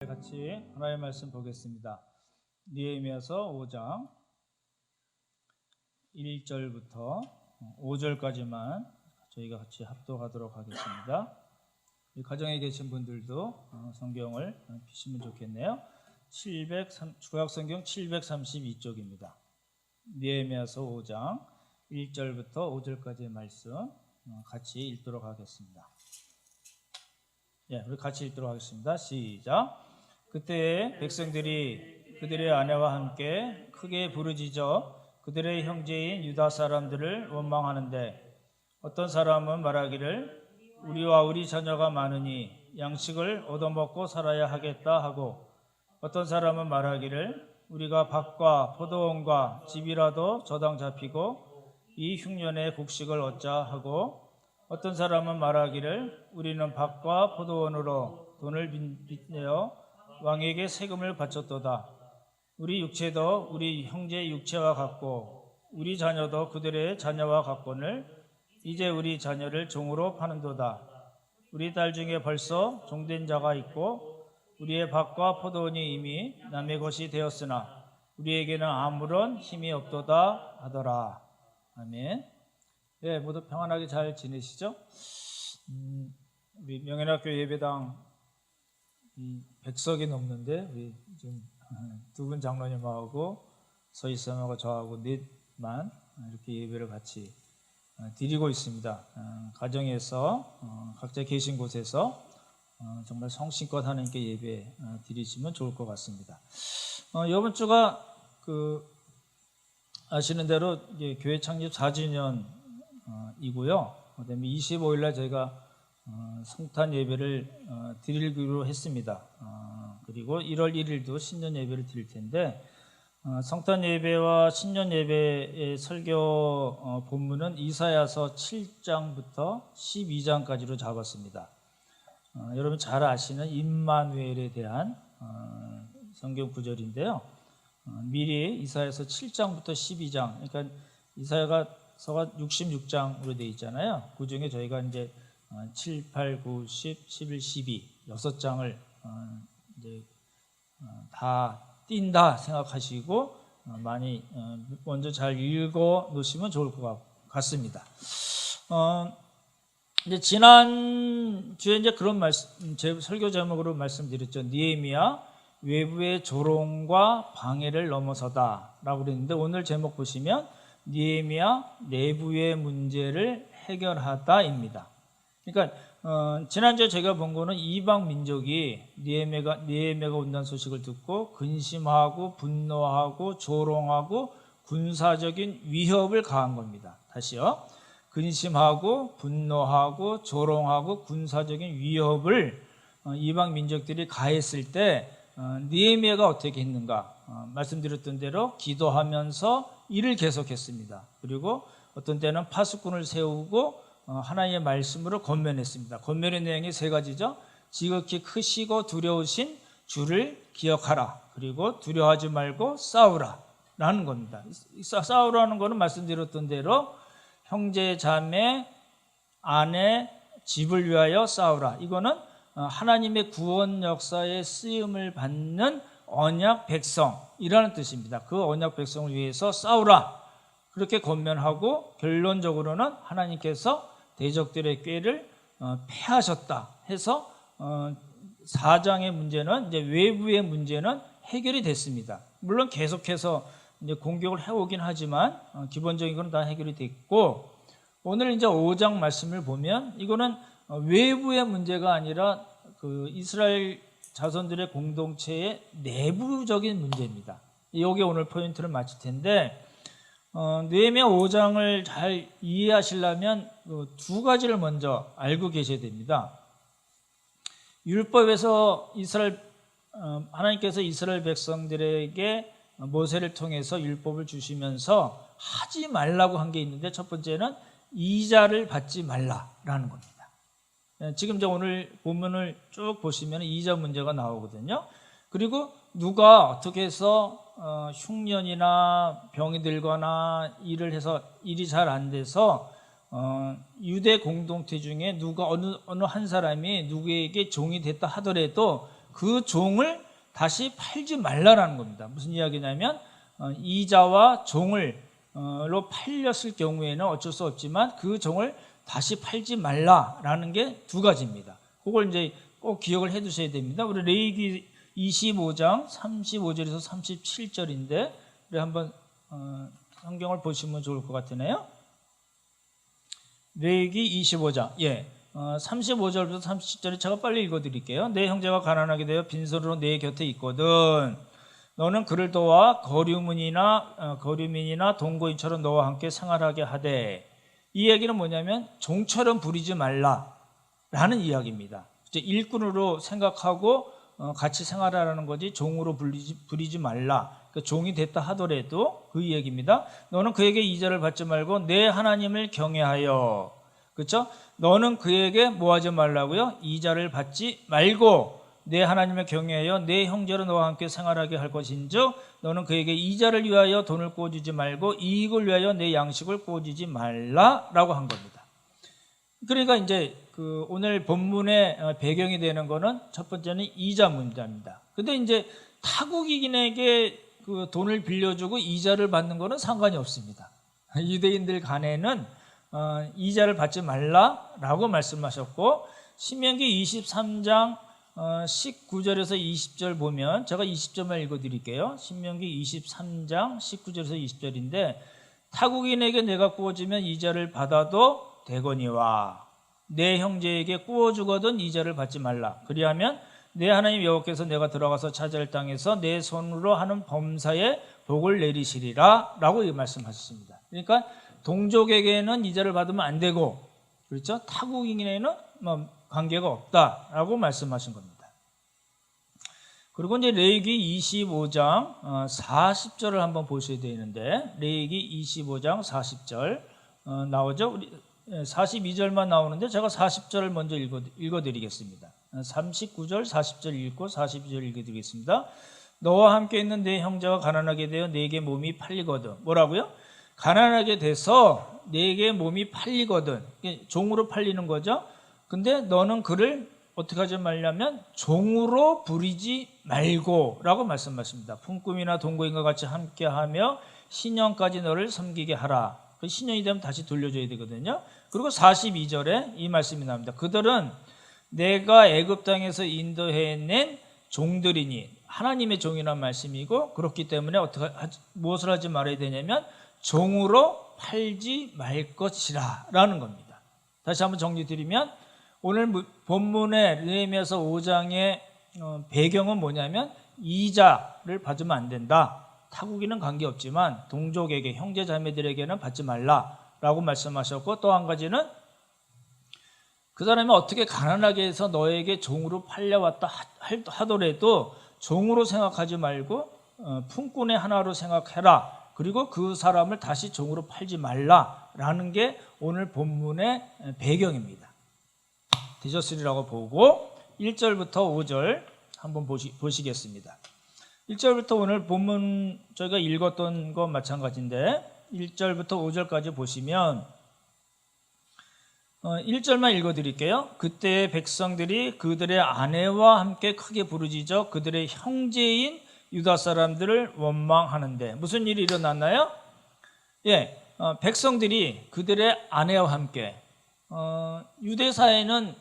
같이 하나님의 말씀 보겠습니다. 느헤미야서 5장 1절부터 5절까지만 저희가 같이 합독하도록 하겠습니다. 가정에 계신 분들도 성경을 피시면 좋겠네요. 구약성경 732쪽입니다. 느헤미야서 5장 1절부터 5절까지의 말씀 같이 읽도록 하겠습니다. 우리 같이 읽도록 하겠습니다. 시작. 그때 백성들이 그들의 아내와 함께 크게 부르짖어 그들의 형제인 유다 사람들을 원망하는데, 어떤 사람은 말하기를 우리와 우리 자녀가 많으니 양식을 얻어먹고 살아야 하겠다 하고, 어떤 사람은 말하기를 우리가 밭과 포도원과 집이라도 저당 잡히고 이 흉년에 곡식을 얻자 하고, 어떤 사람은 말하기를 우리는 밭과 포도원으로 돈을 빚내어 왕에게 세금을 바쳤도다. 우리 육체도 우리 형제 육체와 같고 우리 자녀도 그들의 자녀와 같거늘 이제 우리 자녀를 종으로 파는도다. 우리 딸 중에 벌써 종된 자가 있고 우리의 밭과 포도원이 이미 남의 것이 되었으나 우리에게는 아무런 힘이 없도다 하더라. 아멘. 모두 평안하게 잘 지내시죠? 우리 명현학교 예배당 100석이 넘는데 우리 지금 두 분 장로님하고 서희쌤하고 저하고 넷만 이렇게 예배를 같이 드리고 있습니다. 가정에서 각자 계신 곳에서 정말 성심껏 하나님께 예배 드리시면 좋을 것 같습니다. 이번 주가 아시는 대로 교회 창립 4주년이고요. 그다음에 25일 날 저희가 성탄 예배를 드리기로 했습니다. 그리고 1월 1일도 신년 예배를 드릴 텐데, 성탄 예배와 신년 예배의 설교 본문은 이사야서 7장부터 12장까지로 잡았습니다. 여러분 잘 아시는 임마누엘에 대한 성경 구절인데요. 미리 이사야서 7장부터 12장, 그러니까 이사야서가 66장으로 되어 있잖아요. 그 중에 저희가 이제 7, 8, 9, 10, 11, 12 6장을 이제 다 띈다 생각하시고 많이 먼저 잘 읽어 놓으시면 좋을 것 같습니다. 이제 지난 주에 이제 그런 말씀, 제 설교 제목으로 말씀드렸죠. 느헤미야 외부의 조롱과 방해를 넘어서다라고 그랬는데, 오늘 제목 보시면 느헤미야 내부의 문제를 해결하다입니다. 그러니까 지난주에 제가 본 거는 이방 민족이 느헤미야가 온다는 소식을 듣고 근심하고 분노하고 조롱하고 군사적인 위협을 가한 겁니다. 다시요. 근심하고 분노하고 조롱하고 군사적인 위협을 이방 민족들이 가했을 때 느헤미야가 어떻게 했는가? 말씀드렸던 대로 기도하면서 일을 계속했습니다. 그리고 어떤 때는 파수꾼을 세우고 하나님의 말씀으로 권면했습니다. 권면의 내용이 세 가지죠. 지극히 크시고 두려우신 주를 기억하라. 그리고 두려워하지 말고 싸우라 라는 겁니다. 싸우라는 것은 말씀드렸던 대로 형제, 자매, 아내, 집을 위하여 싸우라. 이거는 하나님의 구원 역사에 쓰임을 받는 언약 백성이라는 뜻입니다. 그 언약 백성을 위해서 싸우라. 그렇게 권면하고 결론적으로는 하나님께서 대적들의 꾀를 패하셨다 해서 4장의 문제는, 이제 외부의 문제는 해결이 됐습니다. 물론 계속해서 이제 공격을 해오긴 하지만 기본적인 건 다 해결이 됐고, 오늘 이제 5장 말씀을 보면 이거는 외부의 문제가 아니라 이스라엘 자손들의 공동체의 내부적인 문제입니다. 여기에 오늘 포인트를 맞출 텐데, 느헤미야 5장을 잘 이해하시려면 두 가지를 먼저 알고 계셔야 됩니다. 율법에서 하나님께서 이스라엘 백성들에게 모세를 통해서 율법을 주시면서 하지 말라고 한 게 있는데, 첫 번째는 이자를 받지 말라라는 겁니다. 지금 이제 오늘 본문을 쭉 보시면 이자 문제가 나오거든요. 그리고 누가 어떻게 해서 흉년이나 병이 들거나 일을 해서 일이 잘 안 돼서 유대 공동체 중에 누가 어느 한 사람이 누구에게 종이 됐다 하더라도 그 종을 다시 팔지 말라라는 겁니다. 무슨 이야기냐면 이자와 종을로 팔렸을 경우에는 어쩔 수 없지만 그 종을 다시 팔지 말라라는 게 두 가지입니다. 그걸 이제 꼭 기억을 해 두셔야 됩니다. 우리 레위기 25장 35절에서 37절인데 우리 한번 성경을 보시면 좋을 것 같으네요. 레위기 25장 35절부터 37절에 제가 빨리 읽어드릴게요. 내 형제가 가난하게 되어 빈손으로 내 곁에 있거든 너는 그를 도와 거류민이나 동거인처럼 너와 함께 생활하게 하되. 이 얘기는 뭐냐면 종처럼 부리지 말라라는 이야기입니다. 일꾼으로 생각하고 같이 생활하라는 거지 종으로 부리지 말라. 그러니까 종이 됐다 하더라도 그 얘기입니다. 너는 그에게 이자를 받지 말고 내 하나님을 경외하여. 그렇죠? 너는 그에게 뭐 하지 말라고요? 이자를 받지 말고 내 하나님을 경외하여 내 형제로 너와 함께 생활하게 할 것인즉 너는 그에게 이자를 위하여 돈을 꿔주지 말고 이익을 위하여 내 양식을 꿔주지 말라라고 한 겁니다. 그러니까 이제 오늘 본문의 배경이 되는 거는 첫 번째는 이자 문제입니다. 근데 이제 타국인에게 그 돈을 빌려주고 이자를 받는 거는 상관이 없습니다. 유대인들 간에는 이자를 받지 말라라고 말씀하셨고, 신명기 23장 19절에서 20절 보면 제가 20절만 읽어드릴게요. 신명기 23장 19절에서 20절인데 타국인에게 내가 구워주면 이자를 받아도 되거니와 내 형제에게 구워주거든 이자를 받지 말라. 그리하면 내 하나님 여호와께서 내가 들어가서 차지할 땅에서 내 손으로 하는 범사에 복을 내리시리라 라고 말씀하셨습니다. 그러니까 동족에게는 이자를 받으면 안 되고, 그렇죠? 타국인에게는 관계가 없다라고 말씀하신 겁니다. 그리고 이제 레위기 25장 40절을 한번 보셔야 되는데, 레위기 25장 40절 나오죠? 우리 42절만 나오는데 제가 40절을 먼저 읽어드리겠습니다. 39절 40절 읽고 42절 읽어드리겠습니다. 너와 함께 있는 내 형제가 가난하게 되어 내게 몸이 팔리거든. 뭐라고요? 가난하게 돼서 내게 몸이 팔리거든. 종으로 팔리는 거죠. 근데 너는 그를 어떻게 하지 말냐면 종으로 부리지 말고 라고 말씀하십니다. 품꾼이나 동거인과 같이 함께하며 신년까지 너를 섬기게 하라. 그 신년이 되면 다시 돌려줘야 되거든요. 그리고 42절에 이 말씀이 나옵니다. 그들은 내가 애굽 땅에서 인도해낸 종들이니, 하나님의 종이라는 말씀이고, 그렇기 때문에 무엇을 하지 말아야 되냐면 종으로 팔지 말 것이라 라는 겁니다. 다시 한번 정리드리면 오늘 본문의 느헤미야서 5장의 배경은 뭐냐면 이자를 받으면 안 된다. 타국인은 관계없지만 동족에게, 형제 자매들에게는 받지 말라라고 말씀하셨고, 또 한 가지는 그 사람이 어떻게 가난하게 해서 너에게 종으로 팔려왔다 하더라도 종으로 생각하지 말고 품꾼의 하나로 생각해라. 그리고 그 사람을 다시 종으로 팔지 말라라는 게 오늘 본문의 배경입니다. 되셨으리라고 보고 1절부터 5절 한번 보시겠습니다. 1절부터 오늘 본문 저희가 읽었던 것 마찬가지인데 1절부터 5절까지 보시면 1절만 읽어드릴게요. 그때 백성들이 그들의 아내와 함께 크게 부르짖어 그들의 형제인 유다 사람들을 원망하는데 무슨 일이 일어났나요? 백성들이 그들의 아내와 함께, 유대 사회는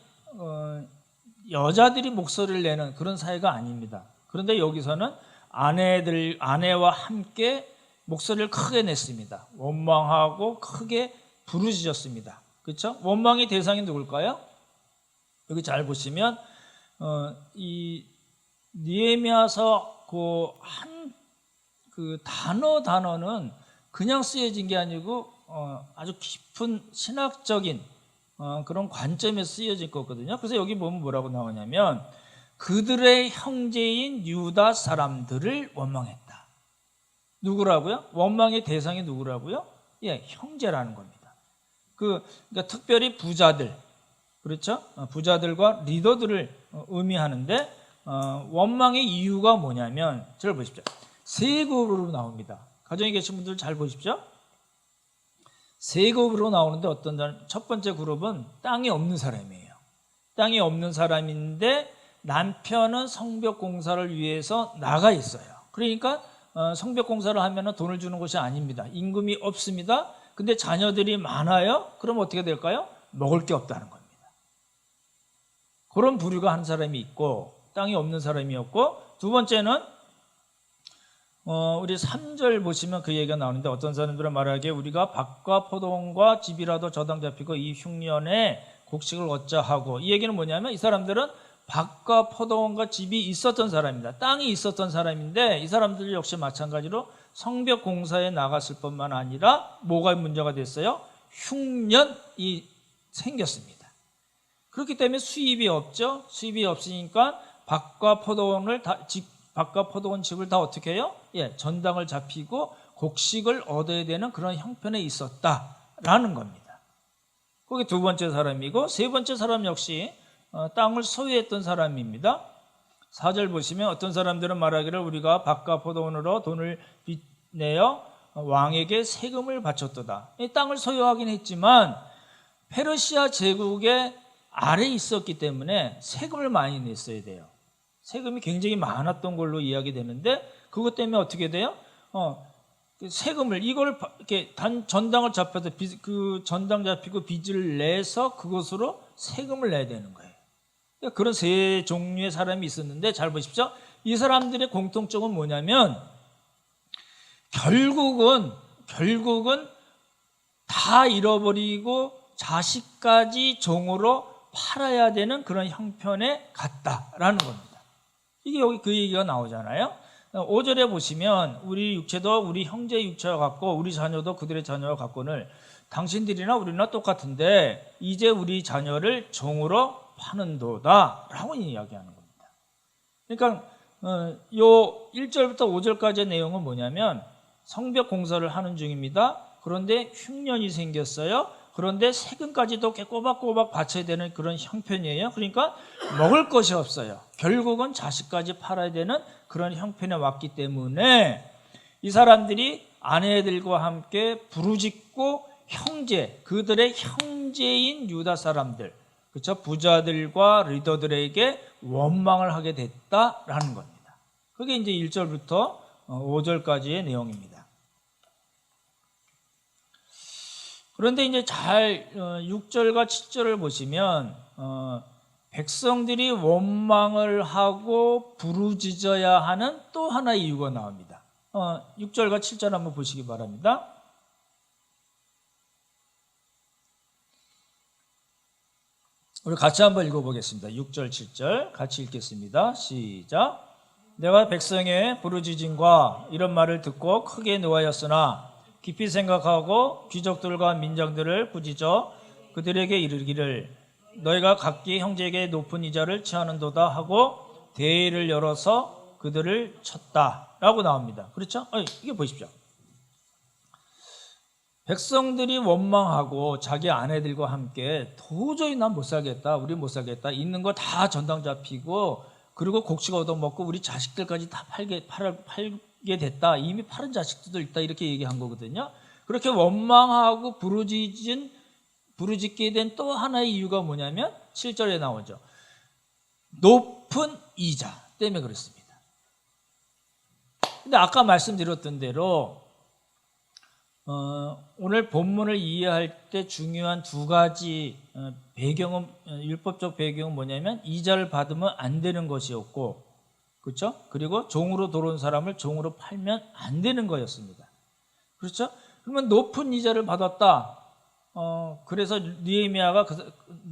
여자들이 목소리를 내는 그런 사회가 아닙니다. 그런데 여기서는 아내와 함께 목소리를 크게 냈습니다. 원망하고 크게 부르짖었습니다. 그렇죠? 원망의 대상이 누굴까요? 여기 잘 보시면 이 느헤미야서 그 단어는 그냥 쓰여진 게 아니고 아주 깊은 신학적인 그런 관점에 쓰여질 거거든요. 그래서 여기 보면 뭐라고 나오냐면 그들의 형제인 유다 사람들을 원망했다. 누구라고요? 원망의 대상이 누구라고요? 형제라는 겁니다. 그러니까 특별히 부자들, 그렇죠? 부자들과 리더들을 의미하는데 원망의 이유가 뭐냐면 잘 보십시오. 세 그룹으로 나옵니다. 가정에 계신 분들 잘 보십시오. 세 그룹으로 나오는데 첫 번째 그룹은 땅이 없는 사람이에요. 땅이 없는 사람인데 남편은 성벽 공사를 위해서 나가 있어요. 그러니까 성벽 공사를 하면 돈을 주는 것이 아닙니다. 임금이 없습니다. 근데 자녀들이 많아요. 그럼 어떻게 될까요? 먹을 게 없다는 겁니다. 그런 부류가 한 사람이 있고 땅이 없는 사람이 없고, 두 번째는 우리 3절 보시면 그 얘기가 나오는데, 어떤 사람들은 말하기에 우리가 밭과 포도원과 집이라도 저당 잡히고 이 흉년에 곡식을 얻자 하고, 이 얘기는 뭐냐면 이 사람들은 밭과 포도원과 집이 있었던 사람입니다. 땅이 있었던 사람인데 이 사람들 역시 마찬가지로 성벽 공사에 나갔을 뿐만 아니라 뭐가 문제가 됐어요? 흉년이 생겼습니다. 그렇기 때문에 수입이 없죠. 수입이 없으니까 밭과 포도원 집을 다 어떻게 해요? 전당을 잡히고 곡식을 얻어야 되는 그런 형편에 있었다라는 겁니다. 그게 두 번째 사람이고, 세 번째 사람 역시 땅을 소유했던 사람입니다. 4절 보시면 어떤 사람들은 말하기를 우리가 밭과 포도원으로 돈을 빚내어 왕에게 세금을 바쳤도다. 이 땅을 소유하긴 했지만 페르시아 제국의 아래에 있었기 때문에 세금을 많이 냈어야 돼요. 세금이 굉장히 많았던 걸로 이야기되는데, 그것 때문에 어떻게 돼요? 세금을 이걸 이렇게 전당을 잡혀서 그 전당 잡히고 빚을 내서 그것으로 세금을 내야 되는 거예요. 그런 세 종류의 사람이 있었는데, 잘 보십시오. 이 사람들의 공통점은 뭐냐면 결국은 다 잃어버리고 자식까지 종으로 팔아야 되는 그런 형편에 갔다라는 겁니다. 이게 여기 그 얘기가 나오잖아요. 5절에 보시면 우리 육체도 우리 형제의 육체와 같고 우리 자녀도 그들의 자녀와 같거늘 당신들이나 우리나 똑같은데 이제 우리 자녀를 종으로 파는도다 라고 이야기하는 겁니다. 그러니까 요 1절부터 5절까지의 내용은 뭐냐면 성벽 공사를 하는 중입니다. 그런데 흉년이 생겼어요. 그런데 세금까지도 꼬박꼬박 바쳐야 되는 그런 형편이에요. 그러니까 먹을 것이 없어요. 결국은 자식까지 팔아야 되는 그런 형편에 왔기 때문에 이 사람들이 아내들과 함께 부르짖고 그들의 형제인 유다 사람들, 그렇죠? 부자들과 리더들에게 원망을 하게 됐다라는 겁니다. 그게 이제 1절부터 5절까지의 내용입니다. 그런데 이제 6절과 7절을 보시면 백성들이 원망을 하고 부르짖어야 하는 또 하나의 이유가 나옵니다. 6절과 7절 한번 보시기 바랍니다. 우리 같이 한번 읽어보겠습니다. 6절, 7절 같이 읽겠습니다. 시작. 내가 백성의 부르짖음과 이런 말을 듣고 크게 노하였으나 깊이 생각하고 귀족들과 민장들을 부짖어 그들에게 이르기를 너희가 각기 형제에게 높은 이자를 취하는도다 하고 대회를 열어서 그들을 쳤다라고 나옵니다. 그렇죠? 이게 보십시오. 백성들이 원망하고 자기 아내들과 함께 도저히 난 못 살겠다, 우리 못 살겠다, 있는 거 다 전당 잡히고 그리고 곡식 얻어먹고 우리 자식들까지 다 팔게 됐다, 이미 파른 자식들도 있다, 이렇게 얘기한 거거든요. 그렇게 원망하고 부르짖게 된 또 하나의 이유가 뭐냐면 7절에 나오죠. 높은 이자 때문에 그렇습니다. 근데 아까 말씀드렸던 대로 오늘 본문을 이해할 때 중요한 두 가지 배경은, 율법적 배경은 뭐냐면 이자를 받으면 안 되는 것이었고, 그렇죠? 그리고 종으로 들어온 사람을 종으로 팔면 안 되는 거였습니다. 그렇죠? 그러면 높은 이자를 받았다. 그래서 느헤미야가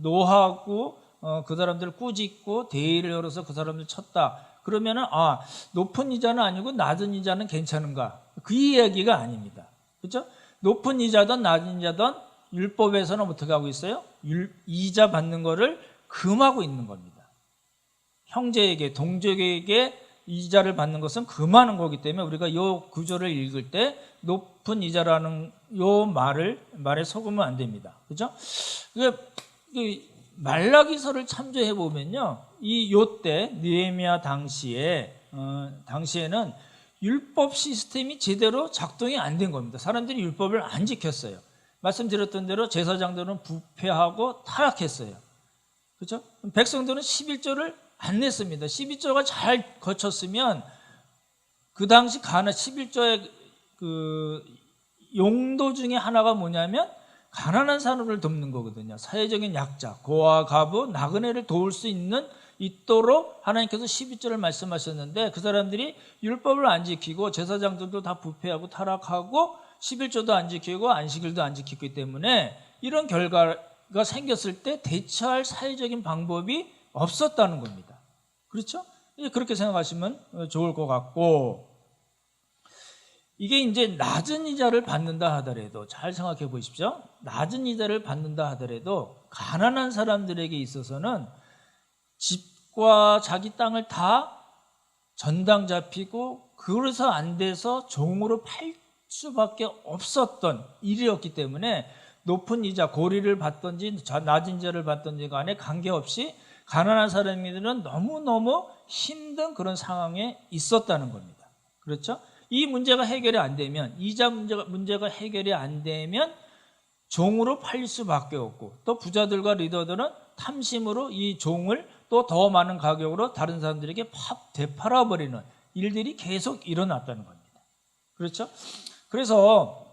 노하고 그 사람들을 꾸짖고 대회를 열어서 그 사람들 쳤다. 그러면은 높은 이자는 아니고 낮은 이자는 괜찮은가? 그 이야기가 아닙니다. 그렇죠? 높은 이자든 낮은 이자든 율법에서는 어떻게 하고 있어요? 이자 받는 거를 금하고 있는 겁니다. 형제에게, 동족에게 이자를 받는 것은 금하는 거기 때문에 우리가 이 구절을 읽을 때 높은 이자라는 이 말에 속으면 안 됩니다. 그렇죠? 말라기서를 참조해 보면요, 요때 느헤미야 당시에는 율법 시스템이 제대로 작동이 안 된 겁니다. 사람들이 율법을 안 지켰어요. 말씀드렸던 대로 제사장들은 부패하고 타락했어요. 그렇죠? 백성들은 11조를 안 냈습니다. 12조가 잘 거쳤으면 그 당시 11조의 그 용도 중에 하나가 뭐냐면 가난한 사람을 돕는 거거든요. 사회적인 약자, 고아, 과부, 나그네를 도울 수 있도록 하나님께서 12조를 말씀하셨는데 그 사람들이 율법을 안 지키고 제사장들도 다 부패하고 타락하고 11조도 안 지키고 안식일도 안 지키기 때문에 이런 결과가 생겼을 때 대처할 사회적인 방법이 없었다는 겁니다. 그렇죠? 그렇게 생각하시면 좋을 것 같고, 이게 이제 낮은 이자를 받는다 하더라도 잘 생각해 보십시오. 낮은 이자를 받는다 하더라도 가난한 사람들에게 있어서는 집과 자기 땅을 다 전당 잡히고 그래서 안 돼서 종으로 팔 수밖에 없었던 일이었기 때문에 높은 이자, 고리를 받든지 낮은 이자를 받든지 간에 관계없이 가난한 사람들은 너무너무 힘든 그런 상황에 있었다는 겁니다. 그렇죠? 이 문제가 해결이 안 되면, 이자 문제가 해결이 안 되면 종으로 팔릴 수밖에 없고, 또 부자들과 리더들은 탐심으로 이 종을 또 더 많은 가격으로 다른 사람들에게 되팔아버리는 일들이 계속 일어났다는 겁니다. 그렇죠? 그래서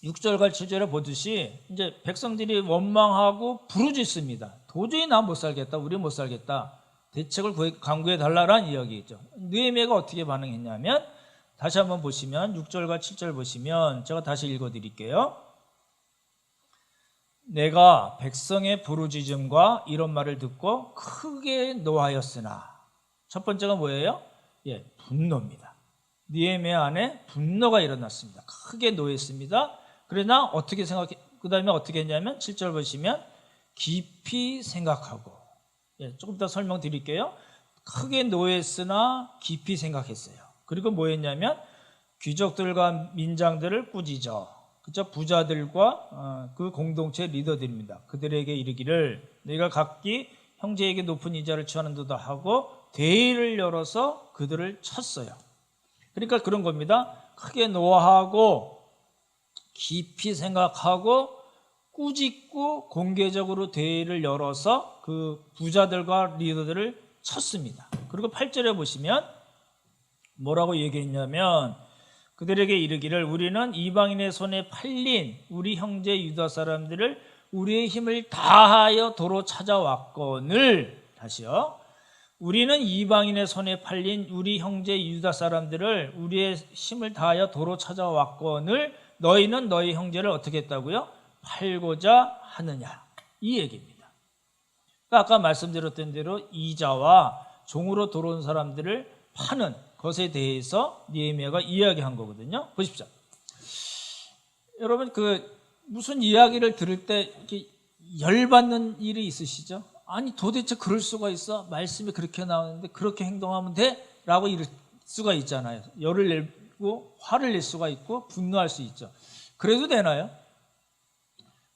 6절과 7절에 보듯이 이제 백성들이 원망하고 부르짖습니다. 도저히 나 못 살겠다, 우리 못 살겠다, 대책을 강구해 달라라는 이야기죠. 느헤미야가 어떻게 반응했냐면, 다시 한번 보시면 6절과 7절 보시면 제가 다시 읽어드릴게요. 내가 백성의 부르짖음과 이런 말을 듣고 크게 노하였으나, 첫 번째가 뭐예요? 분노입니다. 느헤미야 안에 분노가 일어났습니다. 크게 노했습니다. 그러나 어떻게 그 다음에 어떻게 했냐면 7절 보시면 깊이 생각하고, 조금 더 설명드릴게요. 크게 노했으나 깊이 생각했어요. 그리고 뭐 했냐면 귀족들과 민장들을 꾸짖어, 그죠? 부자들과 그 공동체 리더들입니다. 그들에게 이르기를 내가 각기 형제에게 높은 이자를 취하는도다 하고 대의를 열어서 그들을 쳤어요. 그러니까 그런 겁니다. 크게 노하고 깊이 생각하고 꾸짖고 공개적으로 대의를 열어서 그 부자들과 리더들을 쳤습니다. 그리고 8절에 보시면 뭐라고 얘기했냐면 그들에게 이르기를 우리는 이방인의 손에 팔린 우리 형제 유다 사람들을 우리의 힘을 다하여 도로 찾아왔거늘, 다시요, 우리는 이방인의 손에 팔린 우리 형제 유다 사람들을 우리의 힘을 다하여 도로 찾아왔거늘 너희는 너희 형제를 어떻게 했다고요? 팔고자 하느냐, 이 얘기입니다. 그러니까 아까 말씀드렸던 대로 이자와 종으로 들어온 사람들을 파는 것에 대해서 느헤미야가 이야기한 거거든요. 보십시오. 여러분, 무슨 이야기를 들을 때 이렇게 열받는 일이 있으시죠? 아니 도대체 그럴 수가 있어? 말씀이 그렇게 나오는데 그렇게 행동하면 돼? 라고 이럴 수가 있잖아요. 열을 내고 화를 낼 수가 있고 분노할 수 있죠. 그래도 되나요?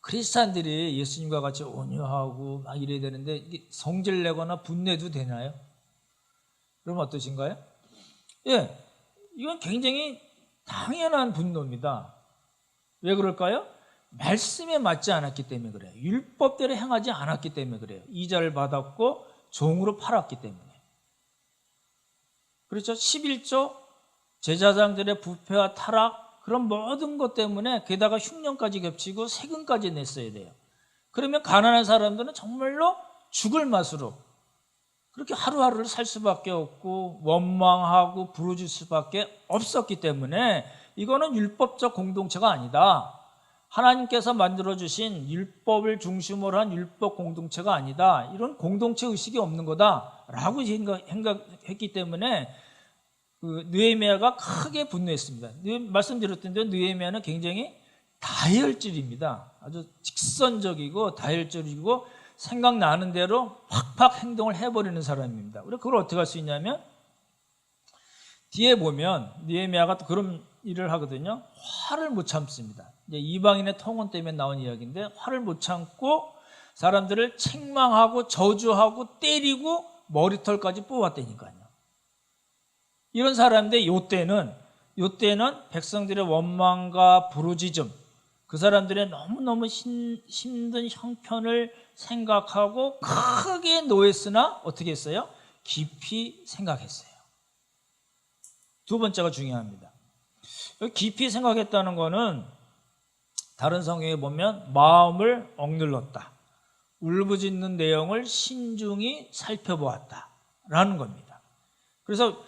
크리스찬들이 예수님과 같이 온유하고 막 이래야 되는데 이게 성질 내거나 분내도 되나요? 그럼 어떠신가요? 이건 굉장히 당연한 분노입니다. 왜 그럴까요? 말씀에 맞지 않았기 때문에 그래요. 율법대로 행하지 않았기 때문에 그래요. 이자를 받았고 종으로 팔았기 때문에. 그렇죠? 11조 제사장들의 부패와 타락, 그런 모든 것 때문에 게다가 흉년까지 겹치고 세금까지 냈어야 돼요. 그러면 가난한 사람들은 정말로 죽을 맛으로 그렇게 하루하루를 살 수밖에 없고 원망하고 부르짖을 수밖에 없었기 때문에 이거는 율법적 공동체가 아니다. 하나님께서 만들어주신 율법을 중심으로 한 율법 공동체가 아니다. 이런 공동체 의식이 없는 거다라고 생각했기 때문에 느헤미야가 크게 분노했습니다. 말씀드렸던 대로 느헤미야는 굉장히 다혈질입니다. 아주 직선적이고 다혈질이고 생각나는 대로 팍팍 행동을 해버리는 사람입니다. 우리가 그걸 어떻게 할 수 있냐면 뒤에 보면 느헤미야가 또 그런 일을 하거든요. 화를 못 참습니다. 이제 이방인의 통혼 때문에 나온 이야기인데 화를 못 참고 사람들을 책망하고 저주하고 때리고 머리털까지 뽑았다니까요. 이런 사람인데 요때는 백성들의 원망과 부르짖음, 그 사람들의 너무너무 힘든 형편을 생각하고 크게 노했으나 어떻게 했어요? 깊이 생각했어요. 두 번째가 중요합니다. 깊이 생각했다는 거는 다른 성경에 보면 마음을 억눌렀다, 울부짖는 내용을 신중히 살펴보았다라는 겁니다. 그래서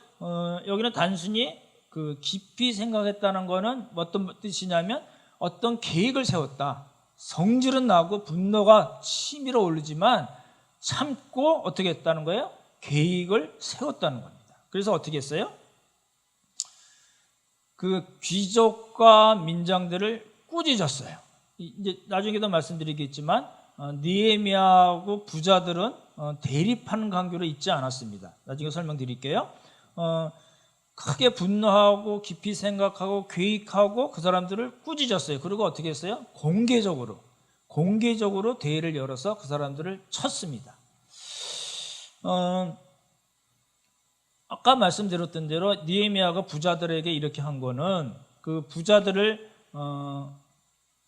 여기는 단순히 그 깊이 생각했다는 거는 어떤 뜻이냐면 어떤 계획을 세웠다. 성질은 나고 분노가 치밀어 오르지만 참고 어떻게 했다는 거예요? 계획을 세웠다는 겁니다. 그래서 어떻게 했어요? 그 귀족과 민장들을 꾸짖었어요. 이제 나중에도 말씀드리겠지만 느헤미야하고 부자들은 대립하는 관계로 있지 않았습니다. 나중에 설명드릴게요. 크게 분노하고 깊이 생각하고 계획하고 그 사람들을 꾸짖었어요. 그리고 어떻게 했어요? 공개적으로 대회를 열어서 그 사람들을 쳤습니다. 아까 말씀드렸던 대로 느헤미야가 부자들에게 이렇게 한 거는 그 부자들을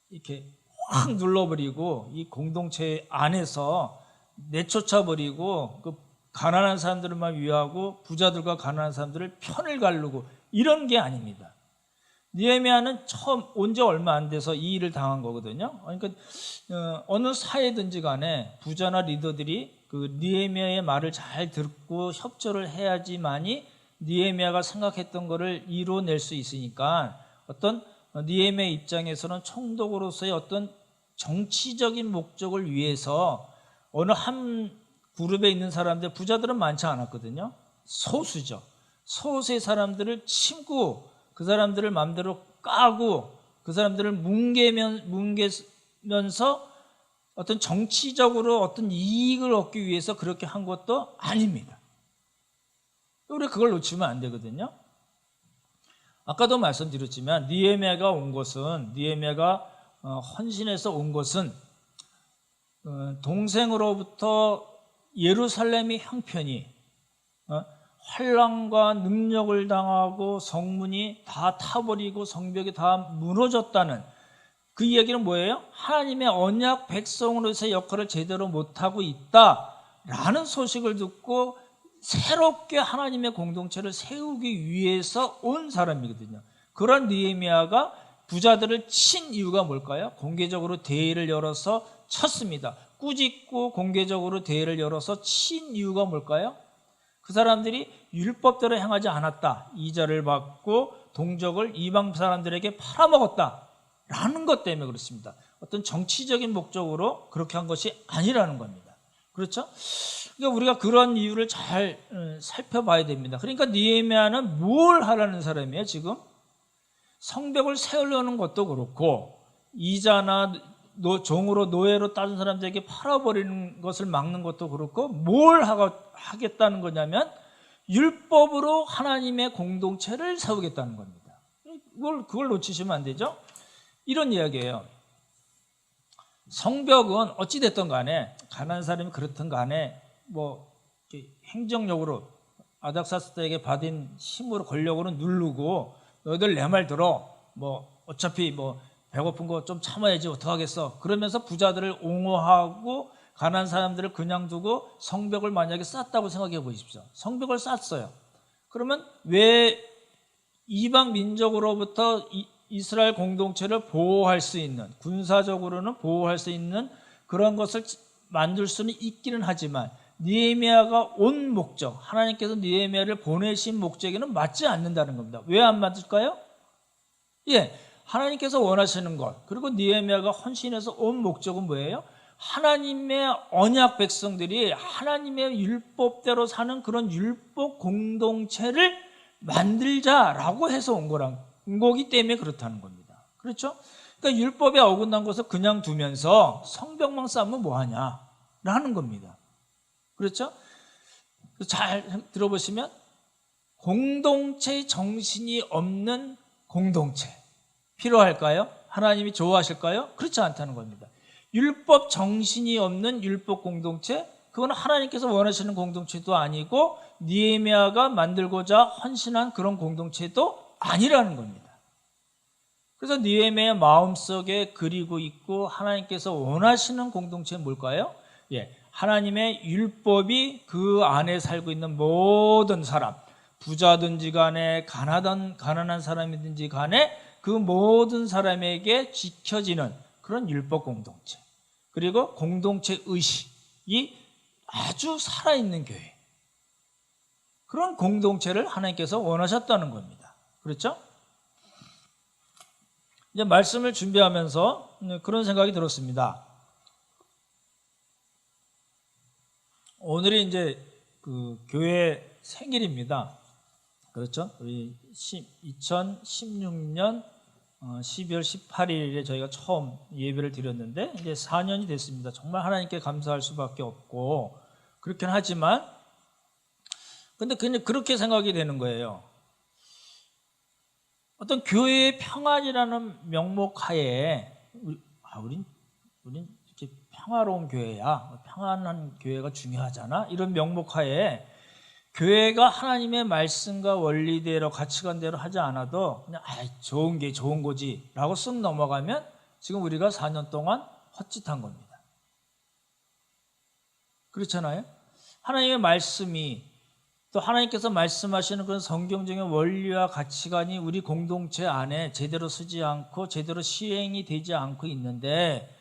이렇게 확 눌러버리고 이 공동체 안에서 내쫓아버리고 그 가난한 사람들만 위하고 부자들과 가난한 사람들을 편을 가르고 이런 게 아닙니다. 느헤미야는 처음 온 지 얼마 안 돼서 이 일을 당한 거거든요. 그러니까 어느 사회든지 간에 부자나 리더들이 그 느헤미야의 말을 잘 듣고 협조를 해야지만이 느헤미야가 생각했던 거를 이뤄낼 수 있으니까 어떤 느헤미야 입장에서는 총독으로서의 어떤 정치적인 목적을 위해서 어느 한 그룹에 있는 사람들, 부자들은 많지 않았거든요. 소수죠. 소수의 사람들을 침고 그 사람들을 마음대로 까고 그 사람들을 뭉개면서 어떤 정치적으로 어떤 이익을 얻기 위해서 그렇게 한 것도 아닙니다. 우리 그걸 놓치면 안 되거든요. 아까도 말씀드렸지만 느헤미야가 헌신해서 온 것은 동생으로부터 예루살렘의 형편이 환난과 능력을 당하고 성문이 다 타버리고 성벽이 다 무너졌다는 그 이야기는 뭐예요? 하나님의 언약 백성으로서의 역할을 제대로 못하고 있다라는 소식을 듣고 새롭게 하나님의 공동체를 세우기 위해서 온 사람이거든요. 그런 느헤미야가 부자들을 친 이유가 뭘까요? 공개적으로 대회를 열어서 쳤습니다. 꾸짖고 공개적으로 대회를 열어서 친 이유가 뭘까요? 그 사람들이 율법대로 행하지 않았다. 이자를 받고 동족을 이방 사람들에게 팔아먹었다라는 것 때문에 그렇습니다. 어떤 정치적인 목적으로 그렇게 한 것이 아니라는 겁니다. 그렇죠? 그러니까 우리가 그런 이유를 잘 살펴봐야 됩니다. 그러니까 느헤미야는 뭘 하라는 사람이에요, 지금? 성벽을 세우려는 것도 그렇고 이자나 종으로 노예로 따진 사람들에게 팔아버리는 것을 막는 것도 그렇고 뭘 하겠다는 거냐면 율법으로 하나님의 공동체를 세우겠다는 겁니다. 그걸 놓치시면 안 되죠. 이런 이야기예요. 성벽은 어찌됐든 간에 가난한 사람이 그렇든 간에 뭐 행정력으로 아닥사스다에게 받은 힘으로 권력으로 누르고 너희들 내 말 들어 뭐 어차피 뭐 배고픈 거 좀 참아야지 어떡하겠어 그러면서 부자들을 옹호하고 가난한 사람들을 그냥 두고 성벽을 만약에 쌓았다고 생각해 보십시오. 성벽을 쌓았어요. 그러면 왜 이방 민족으로부터 이스라엘 공동체를 보호할 수 있는, 군사적으로는 보호할 수 있는 그런 것을 만들 수는 있기는 하지만 느헤미야가 온 목적, 하나님께서 느헤미야를 보내신 목적에는 맞지 않는다는 겁니다. 왜 안 맞을까요? 하나님께서 원하시는 것, 그리고 느헤미야가 헌신해서 온 목적은 뭐예요? 하나님의 언약 백성들이 하나님의 율법대로 사는 그런 율법 공동체를 만들자라고 해서 온 거기 때문에 그렇다는 겁니다. 그렇죠? 그러니까 율법에 어긋난 것을 그냥 두면서 성벽만 쌓으면 뭐하냐라는 겁니다. 그렇죠? 잘 들어보시면 공동체의 정신이 없는 공동체 필요할까요? 하나님이 좋아하실까요? 그렇지 않다는 겁니다. 율법 정신이 없는 율법 공동체, 그건 하나님께서 원하시는 공동체도 아니고 느헤미야가 만들고자 헌신한 그런 공동체도 아니라는 겁니다. 그래서 느헤미야의 마음속에 그리고 있고 하나님께서 원하시는 공동체는 뭘까요? 하나님의 율법이 그 안에 살고 있는 모든 사람, 부자든지 간에 가난한 사람이든지 간에 그 모든 사람에게 지켜지는 그런 율법 공동체, 그리고 공동체 의식이 아주 살아있는 교회, 그런 공동체를 하나님께서 원하셨다는 겁니다. 그렇죠? 이제 말씀을 준비하면서 그런 생각이 들었습니다. 오늘이 이제 그 교회 생일입니다. 그렇죠? 우리 2016년 12월 18일에 저희가 처음 예배를 드렸는데 이제 4년이 됐습니다. 정말 하나님께 감사할 수밖에 없고 그렇긴 하지만 근데 그냥 그렇게 생각이 되는 거예요. 어떤 교회의 평안이라는 명목 하에 우린 이렇게 평화로운 교회야, 평안한 교회가 중요하잖아, 이런 명목 하에 교회가 하나님의 말씀과 원리대로 가치관대로 하지 않아도 그냥 좋은 게 좋은 거지 라고 쓱 넘어가면 지금 우리가 4년 동안 헛짓한 겁니다. 그렇잖아요? 하나님의 말씀이 또 하나님께서 말씀하시는 그런 성경적인 원리와 가치관이 우리 공동체 안에 제대로 쓰지 않고 제대로 시행이 되지 않고 있는데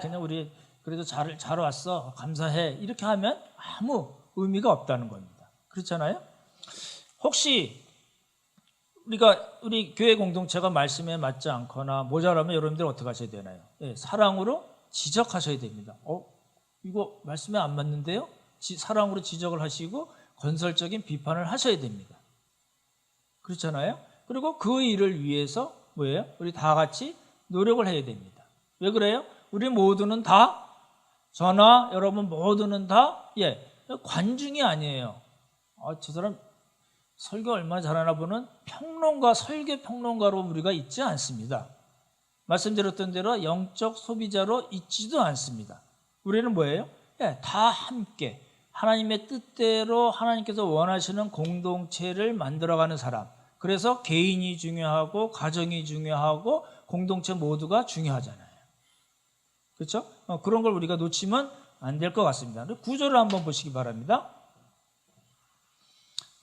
그냥 우리 그래도 잘 왔어, 감사해, 이렇게 하면 아무 의미가 없다는 겁니다. 그렇잖아요? 혹시 우리 교회 공동체가 말씀에 맞지 않거나 모자라면 여러분들 어떻게 하셔야 되나요? 사랑으로 지적하셔야 됩니다. 이거 말씀에 안 맞는데요? 사랑으로 지적을 하시고 건설적인 비판을 하셔야 됩니다. 그렇잖아요? 그리고 그 일을 위해서 뭐예요? 우리 다 같이 노력을 해야 됩니다. 왜 그래요? 우리 모두는 다, 저나 여러분 모두는 다 관중이 아니에요. 저 사람 설교 얼마나 잘하나 보는 평론가, 설교 평론가로 우리가 있지 않습니다. 말씀드렸던 대로 영적 소비자로 있지도 않습니다. 우리는 뭐예요? 다 함께 하나님의 뜻대로 하나님께서 원하시는 공동체를 만들어가는 사람. 그래서 개인이 중요하고 가정이 중요하고 공동체 모두가 중요하잖아요. 그렇죠? 그런 걸 우리가 놓치면 안 될 것 같습니다. 구절을 한번 보시기 바랍니다.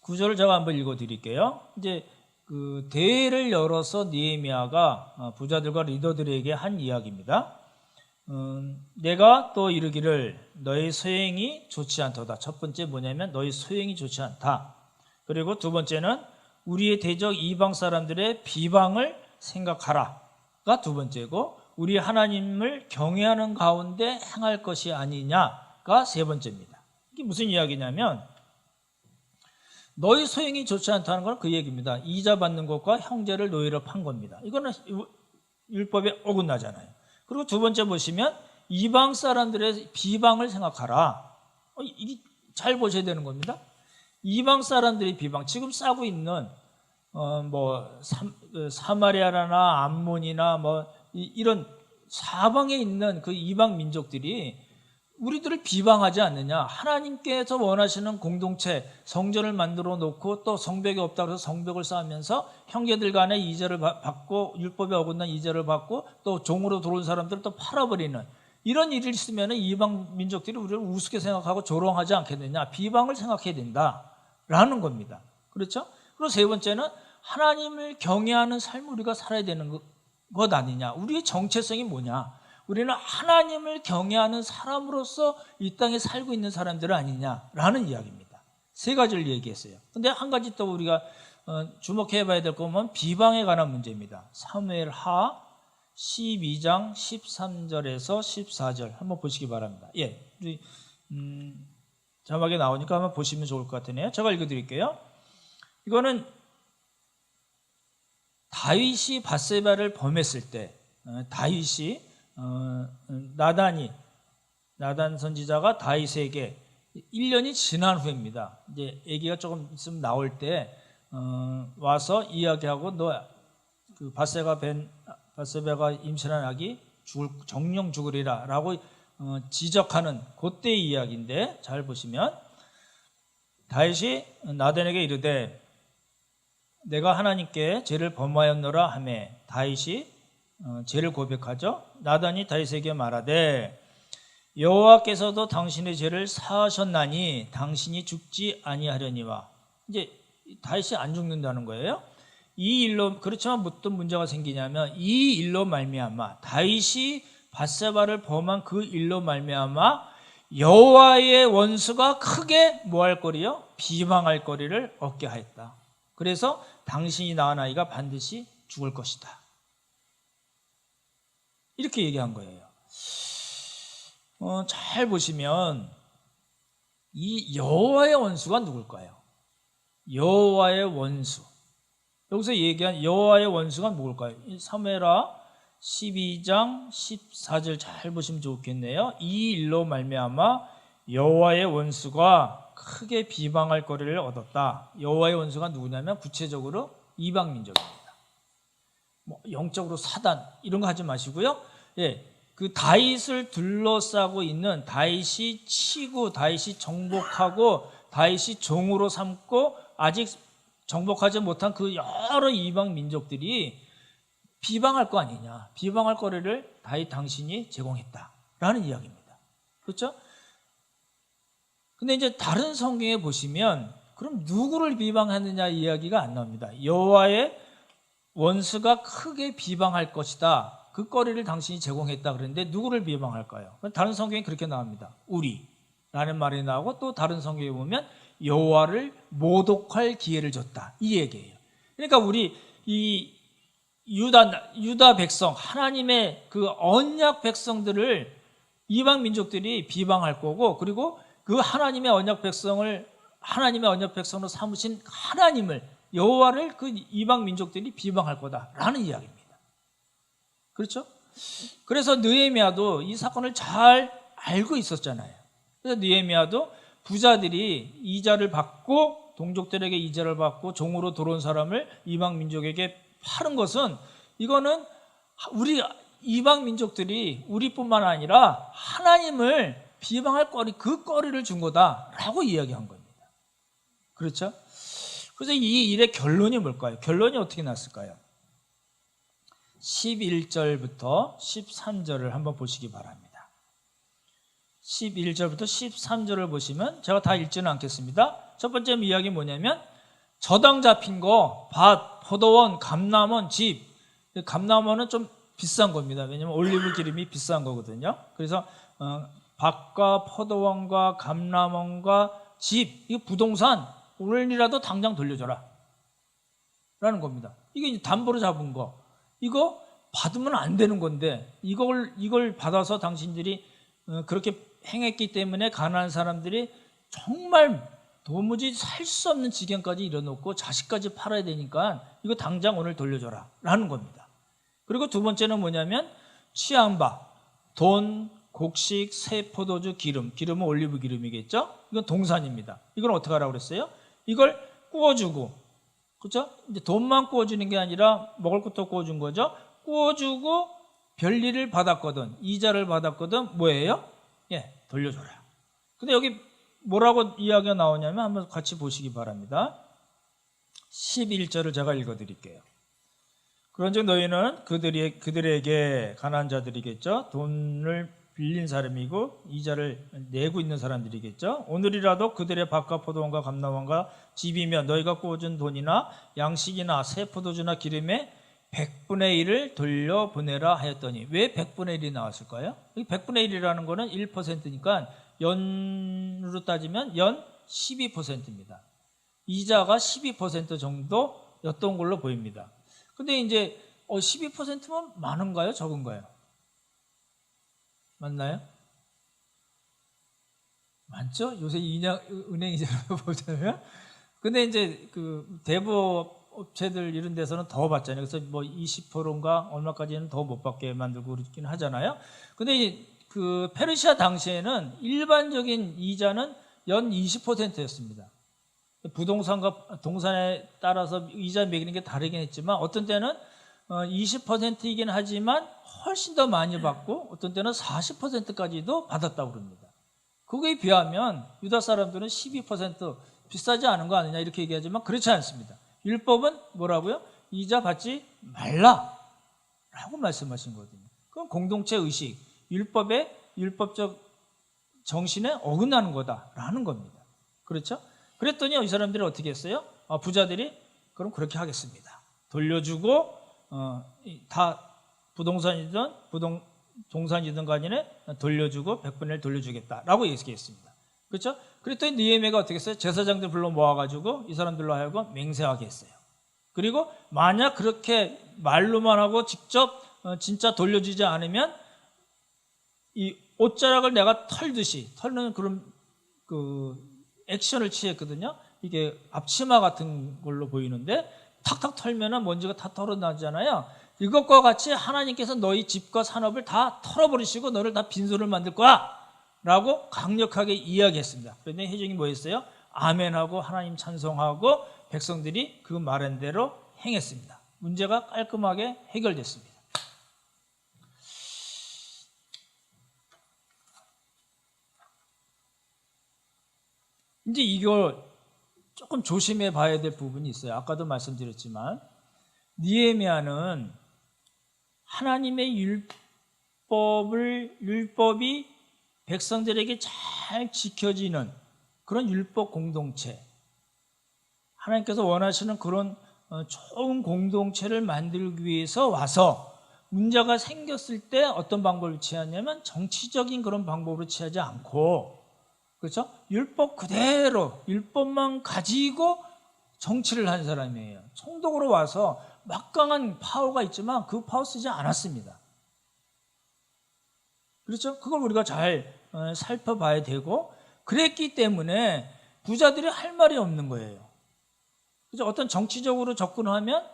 구절을 제가 한번 읽어드릴게요. 이제 그 대회를 열어서 느헤미야가 부자들과 리더들에게 한 이야기입니다. 내가 또 이르기를 너희 소행이 좋지 않도다. 첫 번째 뭐냐면 너희 소행이 좋지 않다. 그리고 두 번째는 우리의 대적 이방 사람들의 비방을 생각하라가 두 번째고, 우리 하나님을 경외하는 가운데 행할 것이 아니냐가 세 번째입니다. 이게 무슨 이야기냐면 너희 소행이 좋지 않다는 건 그 얘기입니다. 이자 받는 것과 형제를 노예로 판 겁니다. 이거는 율법에 어긋나잖아요. 그리고 두 번째 보시면 이방 사람들의 비방을 생각하라. 이게 잘 보셔야 되는 겁니다. 이방 사람들의 비방, 지금 싸고 있는 사마리아나 암몬이나 이런 사방에 있는 그 이방 민족들이 우리들을 비방하지 않느냐. 하나님께서 원하시는 공동체, 성전을 만들어 놓고 또 성벽이 없다고 해서 성벽을 쌓으면서 형제들 간에 이자를 받고 율법에 어긋난 이자를 받고 또 종으로 들어온 사람들을 또 팔아버리는 이런 일이 있으면 이방 민족들이 우리를 우습게 생각하고 조롱하지 않겠느냐. 비방을 생각해야 된다라는 겁니다. 그렇죠? 그리고 세 번째는 하나님을 경외하는 삶을 우리가 살아야 되는 것 아니냐. 우리의 정체성이 뭐냐. 우리는 하나님을 경외하는 사람으로서 이 땅에 살고 있는 사람들 아니냐라는 이야기입니다. 세 가지를 얘기했어요. 근데 한 가지 또 우리가 주목해 봐야 될 거면 비방에 관한 문제입니다. 사무엘하 12장 13절에서 14절 한번 보시기 바랍니다. 우리 자막에 나오니까 한번 보시면 좋을 것 같으네요. 제가 읽어드릴게요. 이거는 다윗이 밧세바를 범했을 때 다윗이 나단 선지자가 다윗에게 1년이 지난 후입니다. 이제 아기가 조금 있으면 나올 때 와서 이야기하고 너 그 밧세바가 임신한 아기 정령 죽으리라라고 지적하는 그때의 이야기인데 잘 보시면 다윗이 나단에게 이르되 내가 하나님께 죄를 범하였노라 하매 다윗이 죄를 고백하죠. 나단이 다윗에게 말하되 여호와께서도 당신의 죄를 사하셨나니 당신이 죽지 아니하려니와. 이제 다윗이 안 죽는다는 거예요. 이 일로, 그렇지만 어떤 문제가 생기냐면 이 일로 말미암아, 다윗이 밧세바를 범한 그 일로 말미암아 여호와의 원수가 크게 뭐 할 거리요? 비방할 거리를 얻게 하였다. 그래서 당신이 낳은 아이가 반드시 죽을 것이다. 이렇게 얘기한 거예요. 잘 보시면 이 여호와의 원수가 누굴까요? 여호와의 원수. 여기서 얘기한 여호와의 원수가 누굴까요? 사무엘하 12장 14절 잘 보시면 좋겠네요. 이 일로 말미암아 여호와의 원수가 크게 비방할 거리를 얻었다. 여호와의 원수가 누구냐면 구체적으로 이방 민족입니다. 뭐 영적으로 사단 이런 거 하지 마시고요. 예, 그 다윗을 둘러싸고 있는, 다윗이 치고 다윗이 정복하고 다윗이 종으로 삼고 아직 정복하지 못한 그 여러 이방 민족들이 비방할 거 아니냐, 비방할 거리를 다윗 당신이 제공했다라는 이야기입니다. 그렇죠? 근데 이제 다른 성경에 보시면 그럼 누구를 비방하느냐 이야기가 안 나옵니다. 여호와의 원수가 크게 비방할 것이다. 그 거리를 당신이 제공했다 그랬는데 누구를 비방할까요? 다른 성경에 그렇게 나옵니다. 우리라는 말이 나오고, 또 다른 성경에 보면 여호와를 모독할 기회를 줬다, 이 얘기예요. 그러니까 우리 이 유다 백성, 하나님의 그 언약 백성들을 이방 민족들이 비방할 거고, 그리고 그 하나님의 언약 백성으로 삼으신 하나님을, 여호와를 그 이방 민족들이 비방할 거다라는 이야기입니다. 그렇죠? 그래서 느헤미야도 이 사건을 잘 알고 있었잖아요. 그래서 느헤미야도 부자들이 이자를 받고, 동족들에게 이자를 받고 종으로 들어온 사람을 이방 민족에게 파는 것은, 이거는 우리 이방 민족들이 우리뿐만 아니라 하나님을 비방할 거리, 그 거리를 준 거다라고 이야기한 겁니다. 그렇죠? 그래서 이 일의 결론이 뭘까요? 결론이 어떻게 났을까요? 11절부터 13절을 한번 보시기 바랍니다. 11절부터 13절을 보시면, 제가 다 읽지는 않겠습니다. 첫 번째 이야기 뭐냐면, 저당 잡힌 거, 밭, 포도원, 감람원, 집. 감람원은 좀 비싼 겁니다. 왜냐하면 올리브 기름이 비싼 거거든요. 그래서 밭과 포도원과 감람원과 집, 이거 부동산 오늘이라도 당장 돌려줘라 라는 겁니다. 이게 담보로 잡은 거, 이거 받으면 안 되는 건데, 이걸 받아서 당신들이 그렇게 행했기 때문에 가난한 사람들이 정말 도무지 살 수 없는 지경까지 이뤄놓고 자식까지 팔아야 되니까 이거 당장 오늘 돌려줘라 라는 겁니다. 그리고 두 번째는 뭐냐면, 취한 바, 돈, 곡식, 새, 포도주, 기름. 기름은 올리브 기름이겠죠? 이건 동산입니다. 이건 어떻게 하라고 그랬어요? 이걸 구워주고, 그렇죠? 이제 돈만 구워주는 게 아니라 먹을 것도 구워준 거죠. 구워주고 별리를 받았거든, 이자를 받았거든, 뭐예요? 예, 돌려줘라. 근데 여기 뭐라고 이야기가 나오냐면 한번 같이 보시기 바랍니다. 11절을 제가 읽어드릴게요. 그런즉 너희는 그들에게, 가난한 자들이겠죠, 돈을 빌린 사람이고 이자를 내고 있는 사람들이겠죠. 오늘이라도 그들의 밭과 포도원과 감람원과 집이며 너희가 구워준 돈이나 양식이나 새 포도주나 기름의 100분의 1을 돌려보내라 하였더니. 왜 100분의 1이 나왔을까요? 100분의 1이라는 거는 1%니까 연으로 따지면 연 12%입니다. 이자가 12% 정도였던 걸로 보입니다. 근데 이제 12%면 많은가요? 적은가요? 맞나요? 많죠? 요새 은행 이자로 보자면. 근데 이제 그 대부업체들 이런 데서는 더 받잖아요. 그래서 뭐 20%인가 얼마까지는 더 못 받게 만들고 그렇긴 하잖아요. 근데 그 페르시아 당시에는 일반적인 이자는 연 20%였습니다. 부동산과 동산에 따라서 이자 매기는 게 다르긴 했지만, 어떤 때는 20%이긴 하지만 훨씬 더 많이 받고, 어떤 때는 40%까지도 받았다고 그럽니다. 그거에 비하면 유다 사람들은 12% 비싸지 않은 거 아니냐 이렇게 얘기하지만 그렇지 않습니다. 율법은 뭐라고요? 이자 받지 말라라고 말씀하신 거거든요. 그럼 공동체 의식, 율법적 정신에 어긋나는 거다라는 겁니다. 그렇죠? 그랬더니 이 사람들이 어떻게 했어요? 부자들이 그럼 그렇게 하겠습니다. 돌려주고 다 부동산이든 동산이든 간에 돌려주고 100분의 1 돌려주겠다라고 얘기했습니다. 그렇죠? 그랬더니 느헤미야가 어떻게 했어요? 제사장들 불러 모아가지고 이 사람들로 하여금 맹세하게 했어요. 그리고 만약 그렇게 말로만 하고 직접 진짜 돌려주지 않으면 이 옷자락을 내가 털는 그런 그 액션을 취했거든요. 이게 앞치마 같은 걸로 보이는데 탁탁 털면은 먼지가 다 털어나잖아요. 이것과 같이 하나님께서 너희 집과 산업을 다 털어버리시고 너를 다 빈손을 만들 거야 라고 강력하게 이야기했습니다. 그런데 혜정이 뭐였어요? 아멘하고 하나님 찬송하고 백성들이 그 말한 대로 행했습니다. 문제가 깔끔하게 해결됐습니다. 이제 이걸 조금 조심해 봐야 될 부분이 있어요. 아까도 말씀드렸지만 느헤미야는 하나님의 율법이 백성들에게 잘 지켜지는 그런 율법 공동체, 하나님께서 원하시는 그런 좋은 공동체를 만들기 위해서 와서 문제가 생겼을 때 어떤 방법을 취하냐면 정치적인 그런 방법으로 취하지 않고, 그렇죠? 율법 그대로 율법만 가지고 정치를 한 사람이에요. 총독으로 와서 막강한 파워가 있지만 그 파워 쓰지 않았습니다. 그렇죠? 그걸 우리가 잘 살펴봐야 되고, 그랬기 때문에 부자들이 할 말이 없는 거예요. 그죠? 어떤 정치적으로 접근하면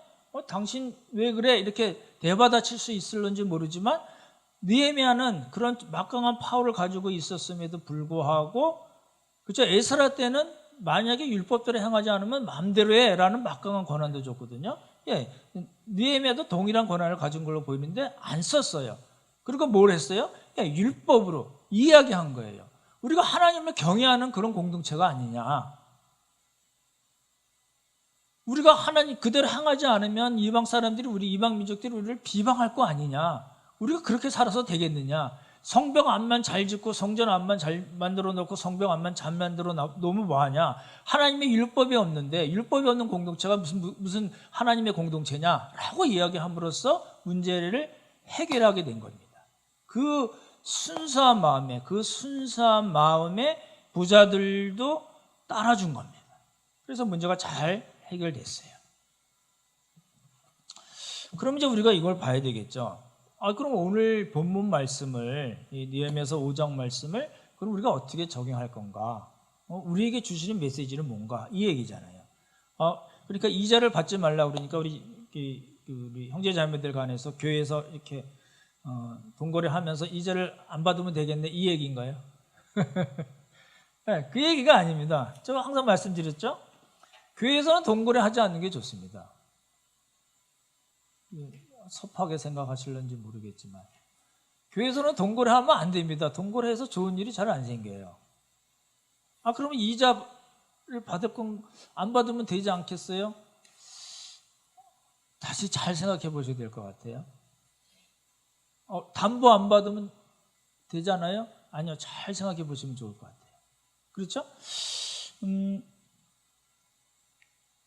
당신 왜 그래? 이렇게 대받아칠 수 있을런지 모르지만 느헤미야는 그런 막강한 파워를 가지고 있었음에도 불구하고, 그렇죠? 에스라 때는 만약에 율법대로 행하지 않으면 마음대로 해라는 막강한 권한도 줬거든요. 예, 느헤미야도 동일한 권한을 가진 걸로 보이는데 안 썼어요. 그리고 뭘 했어요? 예, 율법으로 이야기한 거예요. 우리가 하나님을 경외하는 그런 공동체가 아니냐. 우리가 하나님 그대로 행하지 않으면 이방 사람들이, 우리 이방 민족들이 우리를 비방할 거 아니냐. 우리가 그렇게 살아서 되겠느냐. 성벽 안만 잘 짓고 성전 안만 잘 만들어 놓고 성벽 안만 잘 만들어 놓으면 뭐하냐. 하나님의 율법이 없는데 율법이 없는 공동체가 무슨 하나님의 공동체냐라고 이야기함으로써 문제를 해결하게 된 겁니다. 그 순수한 마음에 부자들도 따라준 겁니다. 그래서 문제가 잘 해결됐어요. 그럼 이제 우리가 이걸 봐야 되겠죠. 그럼 오늘 본문 말씀을, 느헤미야서 5장 말씀을 그럼 우리가 어떻게 적용할 건가? 우리에게 주시는 메시지는 뭔가? 이 얘기잖아요. 그러니까 이자를 받지 말라 그러니까 우리 형제 자매들 간에서 교회에서 이렇게 돈거래하면서 이자를 안 받으면 되겠네, 이 얘기인가요? 네, 그 얘기가 아닙니다. 제가 항상 말씀드렸죠. 교회에서는 돈거래 하지 않는 게 좋습니다. 섭하게 생각하실런지 모르겠지만 교회에서는 돈거래 하면 안 됩니다. 돈거래해서 좋은 일이 잘 안 생겨요. 그러면 이자를 받을 건 안 받으면 되지 않겠어요? 다시 잘 생각해 보셔야 될 것 같아요. 담보 안 받으면 되잖아요? 아니요, 잘 생각해 보시면 좋을 것 같아요. 그렇죠?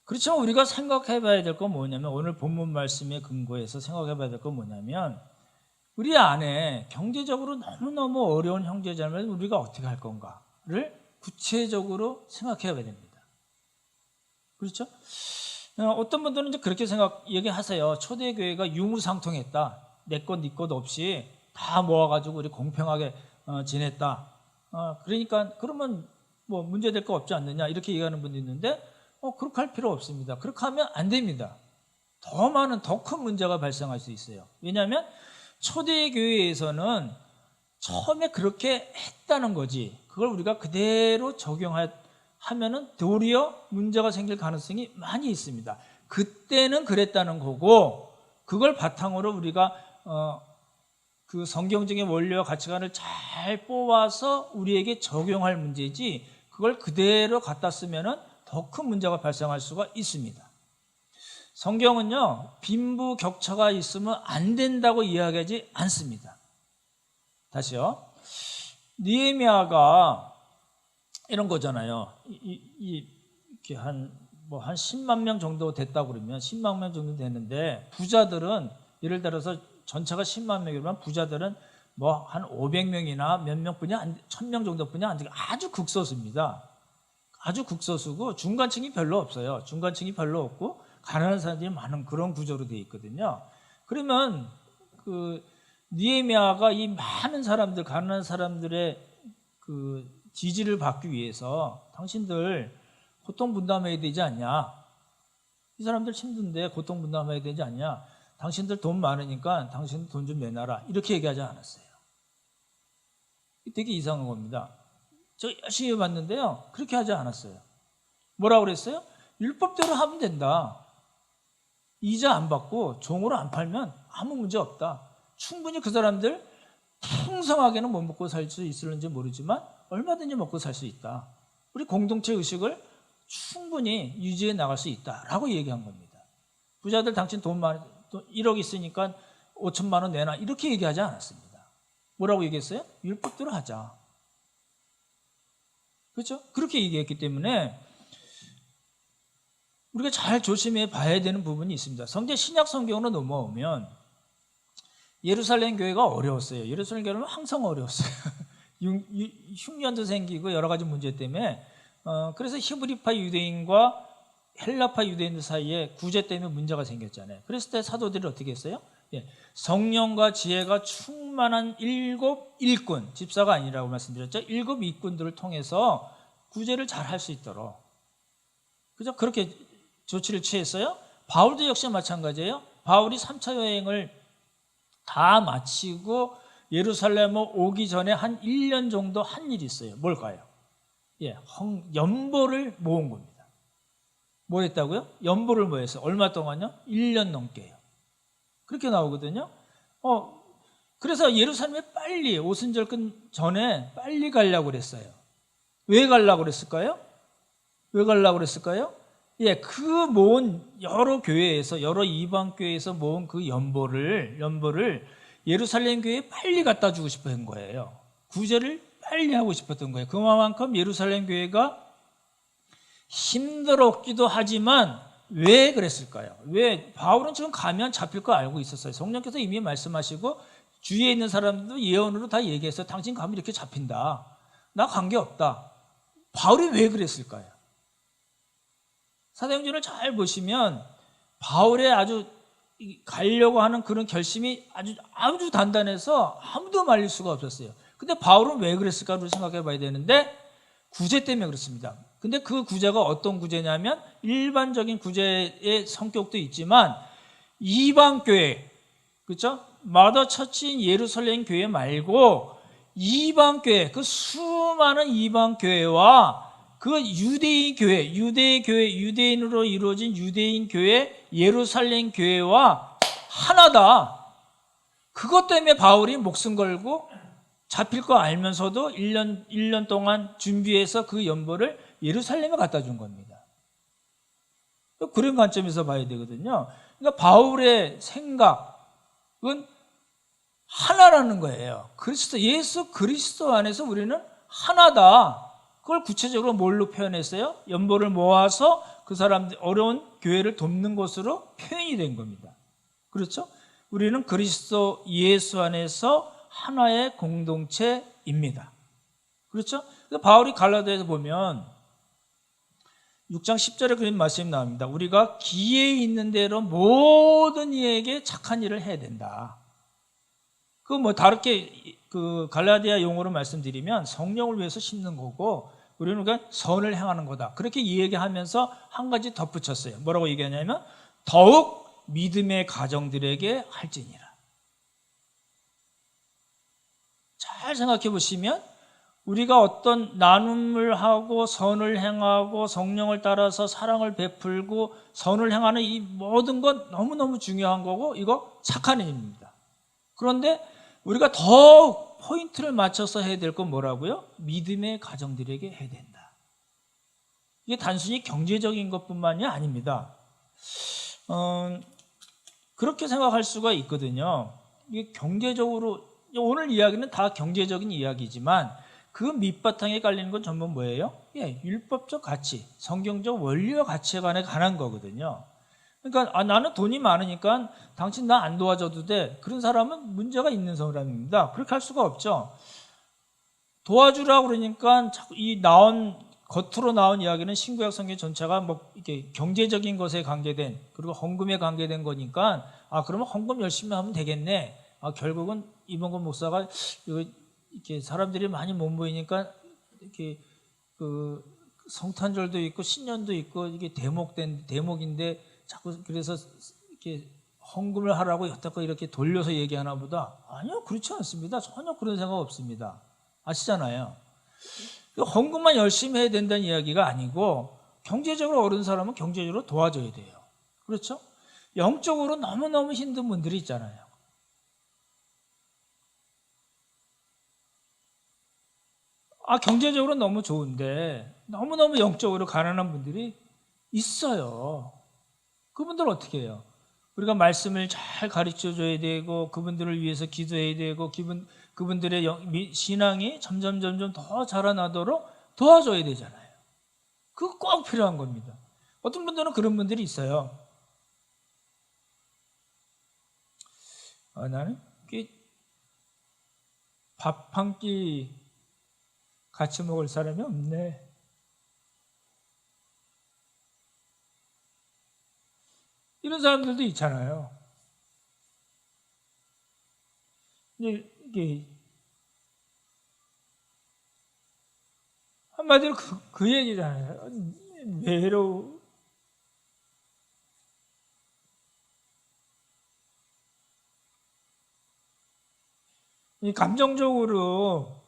그렇지만 우리가 생각해 봐야 될 건 뭐냐면, 오늘 본문 말씀에 근거해서 생각해 봐야 될 건 뭐냐면, 우리 안에 경제적으로 너무너무 어려운 형제자매를 우리가 어떻게 할 건가를 구체적으로 생각해 봐야 됩니다. 그렇죠? 어떤 분들은 이제 그렇게 얘기하세요. 초대교회가 유무상통했다. 내 것, 네 것 없이 다 모아가지고 우리 공평하게 지냈다. 그러니까 그러면 뭐 문제될 거 없지 않느냐, 이렇게 얘기하는 분도 있는데, 그렇게 할 필요 없습니다. 그렇게 하면 안 됩니다. 더 큰 문제가 발생할 수 있어요. 왜냐하면 초대교회에서는 처음에 그렇게 했다는 거지, 그걸 우리가 그대로 적용하면은 도리어 문제가 생길 가능성이 많이 있습니다. 그때는 그랬다는 거고, 그걸 바탕으로 우리가 그 성경적인 원리와 가치관을 잘 뽑아서 우리에게 적용할 문제지, 그걸 그대로 갖다 쓰면은 더 큰 문제가 발생할 수가 있습니다. 성경은요, 빈부격차가 있으면 안 된다고 이야기하지 않습니다. 다시요. 느헤미야가 이런 거잖아요. 이렇게 한 10만 명 정도 됐다고 그러면 10만 명 정도 되는데 부자들은 예를 들어서 전체가 10만 명이면 부자들은 뭐 한 500명이나 몇 명뿐이 1000명 정도뿐이 안 되고 아주 극소수입니다. 아주 극소수고 중간층이 별로 없어요. 중간층이 별로 없고 가난한 사람들이 많은 그런 구조로 되어 있거든요. 그러면 그 느헤미야가 이 많은 사람들, 가난한 사람들의 그 지지를 받기 위해서 당신들 고통 분담해야 되지 않냐? 이 사람들 힘든데 고통 분담해야 되지 않냐? 당신들 돈 많으니까 당신들 돈 좀 내놔라. 이렇게 얘기하지 않았어요. 되게 이상한 겁니다. 저 열심히 해봤는데요. 그렇게 하지 않았어요. 뭐라고 그랬어요? 율법대로 하면 된다. 이자 안 받고 종으로 안 팔면 아무 문제 없다. 충분히 그 사람들 풍성하게는 못 먹고 살 수 있을는지 모르지만 얼마든지 먹고 살 수 있다. 우리 공동체 의식을 충분히 유지해 나갈 수 있다라고 얘기한 겁니다. 부자들 당신 돈 1억 있으니까 5천만 원 내놔 이렇게 얘기하지 않았습니다. 뭐라고 얘기했어요? 율법대로 하자. 그렇죠? 그렇게 얘기했기 때문에 우리가 잘 조심해 봐야 되는 부분이 있습니다. 신약 성경으로 넘어오면 예루살렘 교회가 어려웠어요. 예루살렘 교회는 항상 어려웠어요. 흉년도 생기고 여러 가지 문제 때문에 그래서 히브리파 유대인과 헬라파 유대인들 사이에 구제 때문에 문제가 생겼잖아요. 그랬을 때 사도들이 어떻게 했어요? 성령과 지혜가 충만한 7 일꾼, 집사가 아니라고 말씀드렸죠. 7 일꾼들을 통해서 구제를 잘 할 수 있도록 그죠? 그렇게 조치를 취했어요. 바울도 역시 마찬가지예요. 바울이 3차 여행을 다 마치고 예루살렘에 오기 전에 한 1년 정도 한 일이 있어요. 뭘까요? 연보를 모은 겁니다. 뭐 했다고요? 연보를 모였어요. 얼마 동안요? 1년 넘게요. 그렇게 나오거든요. 그래서 예루살렘에 빨리 오순절 끝 전에 빨리 가려고 그랬어요. 왜 가려고 그랬을까요? 그 모은 여러 교회에서 여러 이방 교회에서 모은 그 연보를 예루살렘 교회에 빨리 갖다 주고 싶어 한 거예요. 구제를 빨리 하고 싶었던 거예요. 그만큼 예루살렘 교회가 힘들었기도 하지만 왜 그랬을까요? 왜 바울은 지금 가면 잡힐 거 알고 있었어요. 성령께서 이미 말씀하시고 주위에 있는 사람들도 예언으로 다 얘기했어요. 당신 가면 이렇게 잡힌다. 나 관계없다. 바울이 왜 그랬을까요? 사도행전을 잘 보시면 바울의 아주 가려고 하는 그런 결심이 아주 단단해서 아무도 말릴 수가 없었어요. 근데 바울은 왜 그랬을까를 생각해 봐야 되는데 구제 때문에 그렇습니다. 근데 그 구제가 어떤 구제냐면 일반적인 구제의 성격도 있지만 이방 교회, 그렇죠? 마더 처치인 예루살렘 교회 말고 이방 교회, 그 수많은 이방 교회와 그 유대인 교회, 유대인으로 이루어진 유대인 교회, 예루살렘 교회와 하나다. 그것 때문에 바울이 목숨 걸고 잡힐 거 알면서도 1년 동안 준비해서 그 연보를 예루살렘에 갖다 준 겁니다. 그런 관점에서 봐야 되거든요. 그러니까 바울의 생각은 하나라는 거예요. 예수 그리스도 안에서 우리는 하나다. 그걸 구체적으로 뭘로 표현했어요? 연보를 모아서 그 사람들 어려운 교회를 돕는 것으로 표현이 된 겁니다. 그렇죠? 우리는 그리스도 예수 안에서 하나의 공동체입니다. 그렇죠? 바울이 갈라디아에서 보면 6장 10절에 그런 말씀이 나옵니다. 우리가 기회 있는 대로 모든 이에게 착한 일을 해야 된다. 다르게 갈라디아 용어로 말씀드리면 성령을 위해서 심는 거고 우리는 그러니까 선을 행하는 거다. 그렇게 얘기하면서 한 가지 덧붙였어요. 뭐라고 얘기하냐면 더욱 믿음의 가정들에게 할지니라. 잘 생각해 보시면 우리가 어떤 나눔을 하고 선을 행하고 성령을 따라서 사랑을 베풀고 선을 행하는 이 모든 건 너무너무 중요한 거고 이거 착한 일입니다. 그런데 우리가 더욱 포인트를 맞춰서 해야 될 건 뭐라고요? 믿음의 가정들에게 해야 된다. 이게 단순히 경제적인 것뿐만이 아닙니다. 그렇게 생각할 수가 있거든요. 이게 경제적으로 오늘 이야기는 다 경제적인 이야기지만 그 밑바탕에 깔리는 건 전부 뭐예요? 예, 율법적 가치, 성경적 원리와 가치에 관한 거거든요. 그러니까 나는 돈이 많으니까 당신 나 안 도와줘도 돼. 그런 사람은 문제가 있는 사람입니다. 그렇게 할 수가 없죠. 도와주라고 그러니까 자꾸 겉으로 나온 이야기는 신구약 성경 전체가 뭐 이렇게 경제적인 것에 관계된, 그리고 헌금에 관계된 거니까 그러면 헌금 열심히 하면 되겠네. 결국은 이봉건 목사가 이렇게 사람들이 많이 못 모이니까 이렇게 그 성탄절도 있고 신년도 있고 이게 대목인데 자꾸 그래서 이렇게 헌금을 하라고 여태껏 이렇게 돌려서 얘기하나 보다. 아니요, 그렇지 않습니다. 전혀 그런 생각 없습니다. 아시잖아요. 헌금만 열심히 해야 된다는 이야기가 아니고 경제적으로 어려운 사람은 경제적으로 도와줘야 돼요. 그렇죠? 영적으로 너무너무 힘든 분들이 있잖아요. 경제적으로 너무 좋은데 너무너무 영적으로 가난한 분들이 있어요. 그분들 어떻게 해요? 우리가 말씀을 잘 가르쳐줘야 되고 그분들을 위해서 기도해야 되고 그분들의 신앙이 점점 더 자라나도록 도와줘야 되잖아요. 그거 꼭 필요한 겁니다. 어떤 분들은 그런 분들이 있어요. 나는 밥 한 끼 같이 먹을 사람이 없네. 이런 사람들도 있잖아요. 이게 한마디로 그 얘기잖아요. 외로워. 이 감정적으로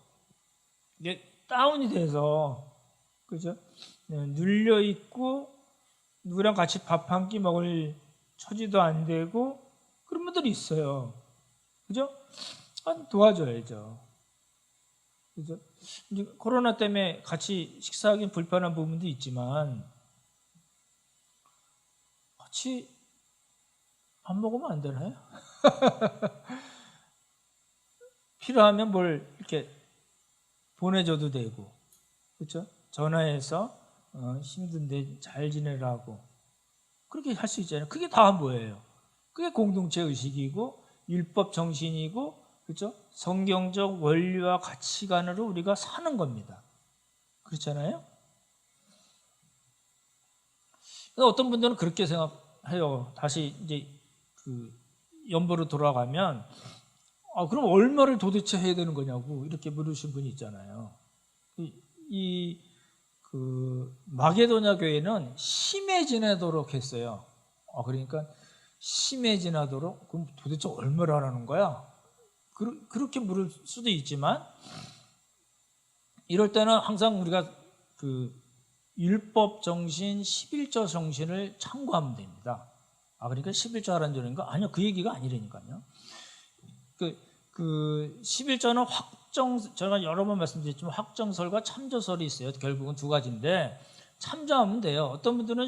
이게 다운이 돼서, 그죠? 눌려 있고 누구랑 같이 밥 한 끼 먹을 처지도 안 되고 그런 분들이 있어요. 그죠? 도와줘야죠. 그죠? 이제 코로나 때문에 같이 식사하기 불편한 부분도 있지만 같이 밥 먹으면 안 되나요? 필요하면 뭘 이렇게 보내줘도 되고, 그렇죠? 전화해서 힘든데 잘 지내라고 그렇게 할 수 있잖아요. 그게 다 뭐예요? 그게 공동체 의식이고 율법 정신이고, 그렇죠? 성경적 원리와 가치관으로 우리가 사는 겁니다. 그렇잖아요? 어떤 분들은 그렇게 생각해요. 다시 이제 그 연보로 돌아가면 그럼 얼마를 도대체 해야 되는 거냐고 이렇게 물으신 분이 있잖아요. 마게도냐 교회는 심해지내도록 했어요. 그러니까 심해지나도록 그럼 도대체 얼마를 하라는 거야? 그렇게 물을 수도 있지만 이럴 때는 항상 우리가 그 율법 정신, 11조 정신을 참고하면 됩니다. 그러니까 11조 하라는 소리인가? 아니요, 그 얘기가 아니라니까요. 그 11조는 제가 여러 번 말씀드렸지만 확정설과 참조설이 있어요. 결국은 두 가지인데 참조하면 돼요. 어떤 분들은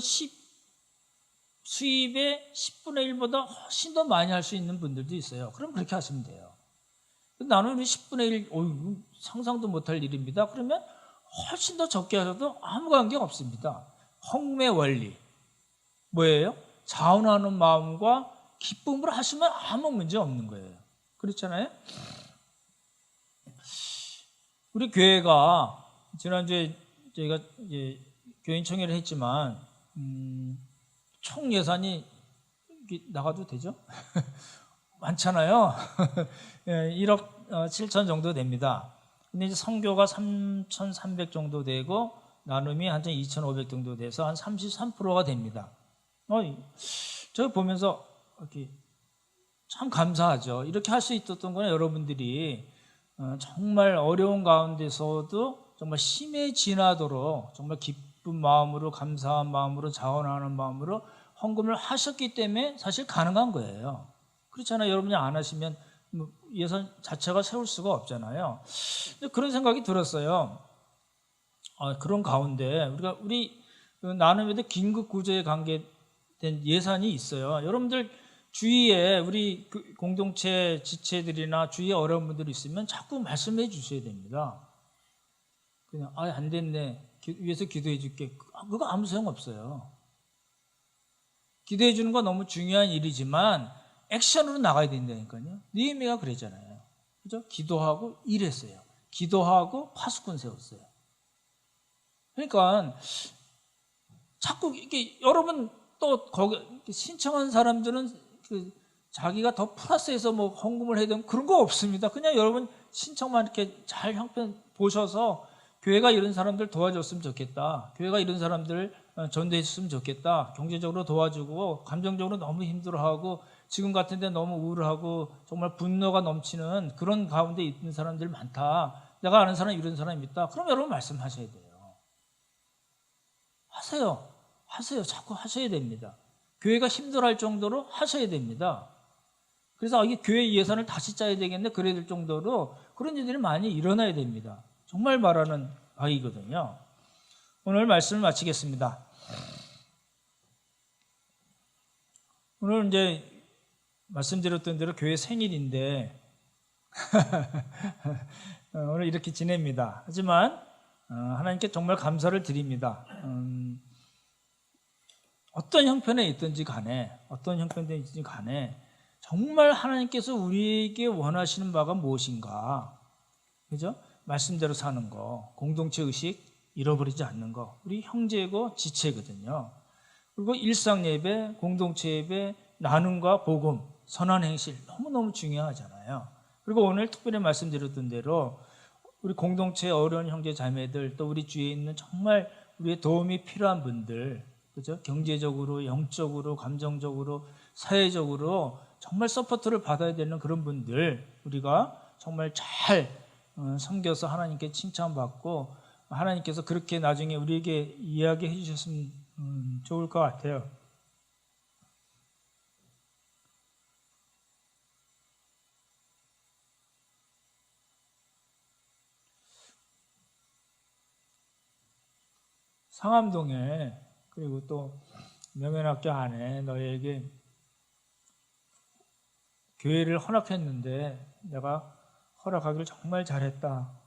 수입의 10분의 1보다 훨씬 더 많이 할 수 있는 분들도 있어요. 그럼 그렇게 하시면 돼요. 나는 10분의 1, 상상도 못할 일입니다. 그러면 훨씬 더 적게 하셔도 아무 관계 없습니다. 헌금의 원리 뭐예요? 자원하는 마음과 기쁨으로 하시면 아무 문제 없는 거예요. 그렇잖아요? 우리 교회가 지난주에 저희가 이제 교인총회를 했지만 총 예산이 나가도 되죠? 많잖아요. 1억 7천 정도 됩니다. 근데 이제 선교가 3,300 정도 되고 나눔이 한 2,500 정도 돼서 한 33%가 됩니다. 저 보면서 이렇게 참 감사하죠. 이렇게 할 수 있었던 건 여러분들이 정말 어려운 가운데서도 정말 심해 지나도록 정말 기쁜 마음으로, 감사한 마음으로, 자원하는 마음으로 헌금을 하셨기 때문에 사실 가능한 거예요. 그렇잖아요. 여러분이 안 하시면 예산 자체가 세울 수가 없잖아요. 그런 생각이 들었어요. 그런 가운데 우리 나눔에도 긴급 구조에 관계된 예산이 있어요. 여러분들 주위에 우리 공동체 지체들이나 주위에 어려운 분들이 있으면 자꾸 말씀해 주셔야 됩니다. 그냥 안 됐네. 위해서 기도해 줄게. 그거 아무 소용 없어요. 기도해 주는 건 너무 중요한 일이지만 액션으로 나가야 된다니까요. 느헤미야가 그랬잖아요. 그죠? 기도하고 일했어요. 기도하고 파수꾼 세웠어요. 그러니까 자꾸 이게 여러분 또 거기 신청한 사람들은 자기가 더 플러스해서 뭐 헌금을 해야 되는 그런 거 없습니다. 그냥 여러분 신청만 이렇게 잘 형편 보셔서 교회가 이런 사람들 도와줬으면 좋겠다. 교회가 이런 사람들 전도했으면 좋겠다. 경제적으로 도와주고 감정적으로 너무 힘들어하고 지금 같은 데 너무 우울하고 정말 분노가 넘치는 그런 가운데 있는 사람들 많다. 내가 아는 사람 이런 사람이 있다. 그럼 여러분 말씀하셔야 돼요. 하세요. 자꾸 하셔야 됩니다. 교회가 힘들어할 정도로 하셔야 됩니다. 그래서 이게 교회 예산을 다시 짜야 되겠네 그래야 될 정도로 그런 일들이 많이 일어나야 됩니다. 정말 말하는 바이거든요. 오늘 말씀을 마치겠습니다. 오늘 이제 말씀드렸던 대로 교회 생일인데 오늘 이렇게 지냅니다. 하지만 하나님께 정말 감사를 드립니다. 어떤 형편에 있든지 간에 정말 하나님께서 우리에게 원하시는 바가 무엇인가? 그죠? 말씀대로 사는 거, 공동체 의식 잃어버리지 않는 거, 우리 형제고 지체거든요. 그리고 일상 예배, 공동체 예배, 나눔과 복음, 선한 행실 너무너무 중요하잖아요. 그리고 오늘 특별히 말씀드렸던 대로 우리 공동체 어려운 형제 자매들 또 우리 주위에 있는 정말 우리의 도움이 필요한 분들, 그죠? 경제적으로, 영적으로, 감정적으로, 사회적으로 정말 서포트를 받아야 되는 그런 분들 우리가 정말 잘 섬겨서 하나님께 칭찬받고 하나님께서 그렇게 나중에 우리에게 이야기해 주셨으면 좋을 것 같아요. 상암동에 그리고 또 명연학교 안에 너희에게 교회를 허락했는데 내가 허락하기를 정말 잘했다.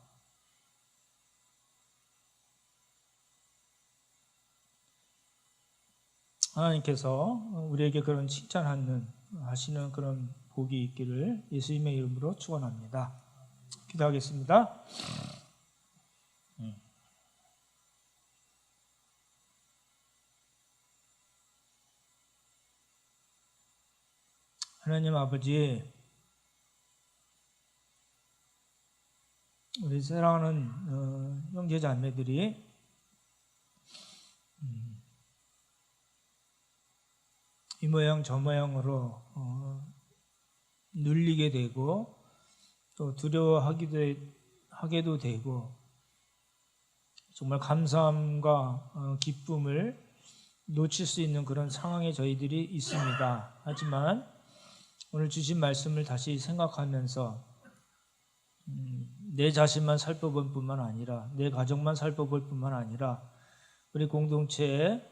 하나님께서 우리에게 그런 칭찬하시는 그런 복이 있기를 예수님의 이름으로 축원합니다. 기도하겠습니다. 하나님 아버지, 우리 사랑하는 형제 자매들이 이 모양 저 모양으로 눌리게 되고 또 두려워하게도 되고 정말 감사함과 기쁨을 놓칠 수 있는 그런 상황에 저희들이 있습니다. 하지만 오늘 주신 말씀을 다시 생각하면서 내 자신만 살펴볼 뿐만 아니라 내 가정만 살펴볼 뿐만 아니라 우리 공동체에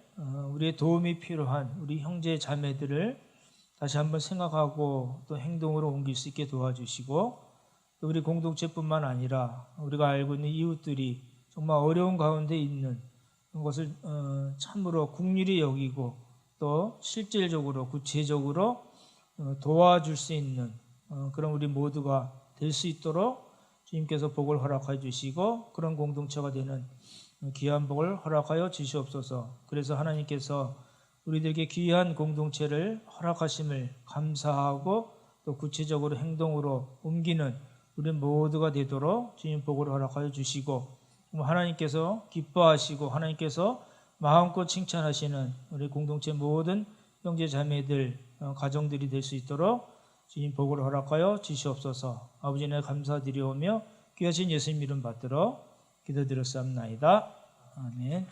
우리의 도움이 필요한 우리 형제 자매들을 다시 한번 생각하고 또 행동으로 옮길 수 있게 도와주시고 또 우리 공동체뿐만 아니라 우리가 알고 있는 이웃들이 정말 어려운 가운데 있는 것을 참으로 긍휼히 여기고 또 실질적으로 구체적으로 도와줄 수 있는 그런 우리 모두가 될 수 있도록 주님께서 복을 허락해 주시고 그런 공동체가 되는 귀한 복을 허락하여 주시옵소서. 그래서 하나님께서 우리들에게 귀한 공동체를 허락하심을 감사하고 또 구체적으로 행동으로 옮기는 우리 모두가 되도록 주님 복을 허락하여 주시고 하나님께서 기뻐하시고 하나님께서 마음껏 칭찬하시는 우리 공동체 모든 형제 자매들 가정들이 될 수 있도록 주님 복을 허락하여 주시옵소서. 아버지 내 감사드리오며 귀하신 예수님 이름 받들어 기도드렸사옵나이다. 아멘.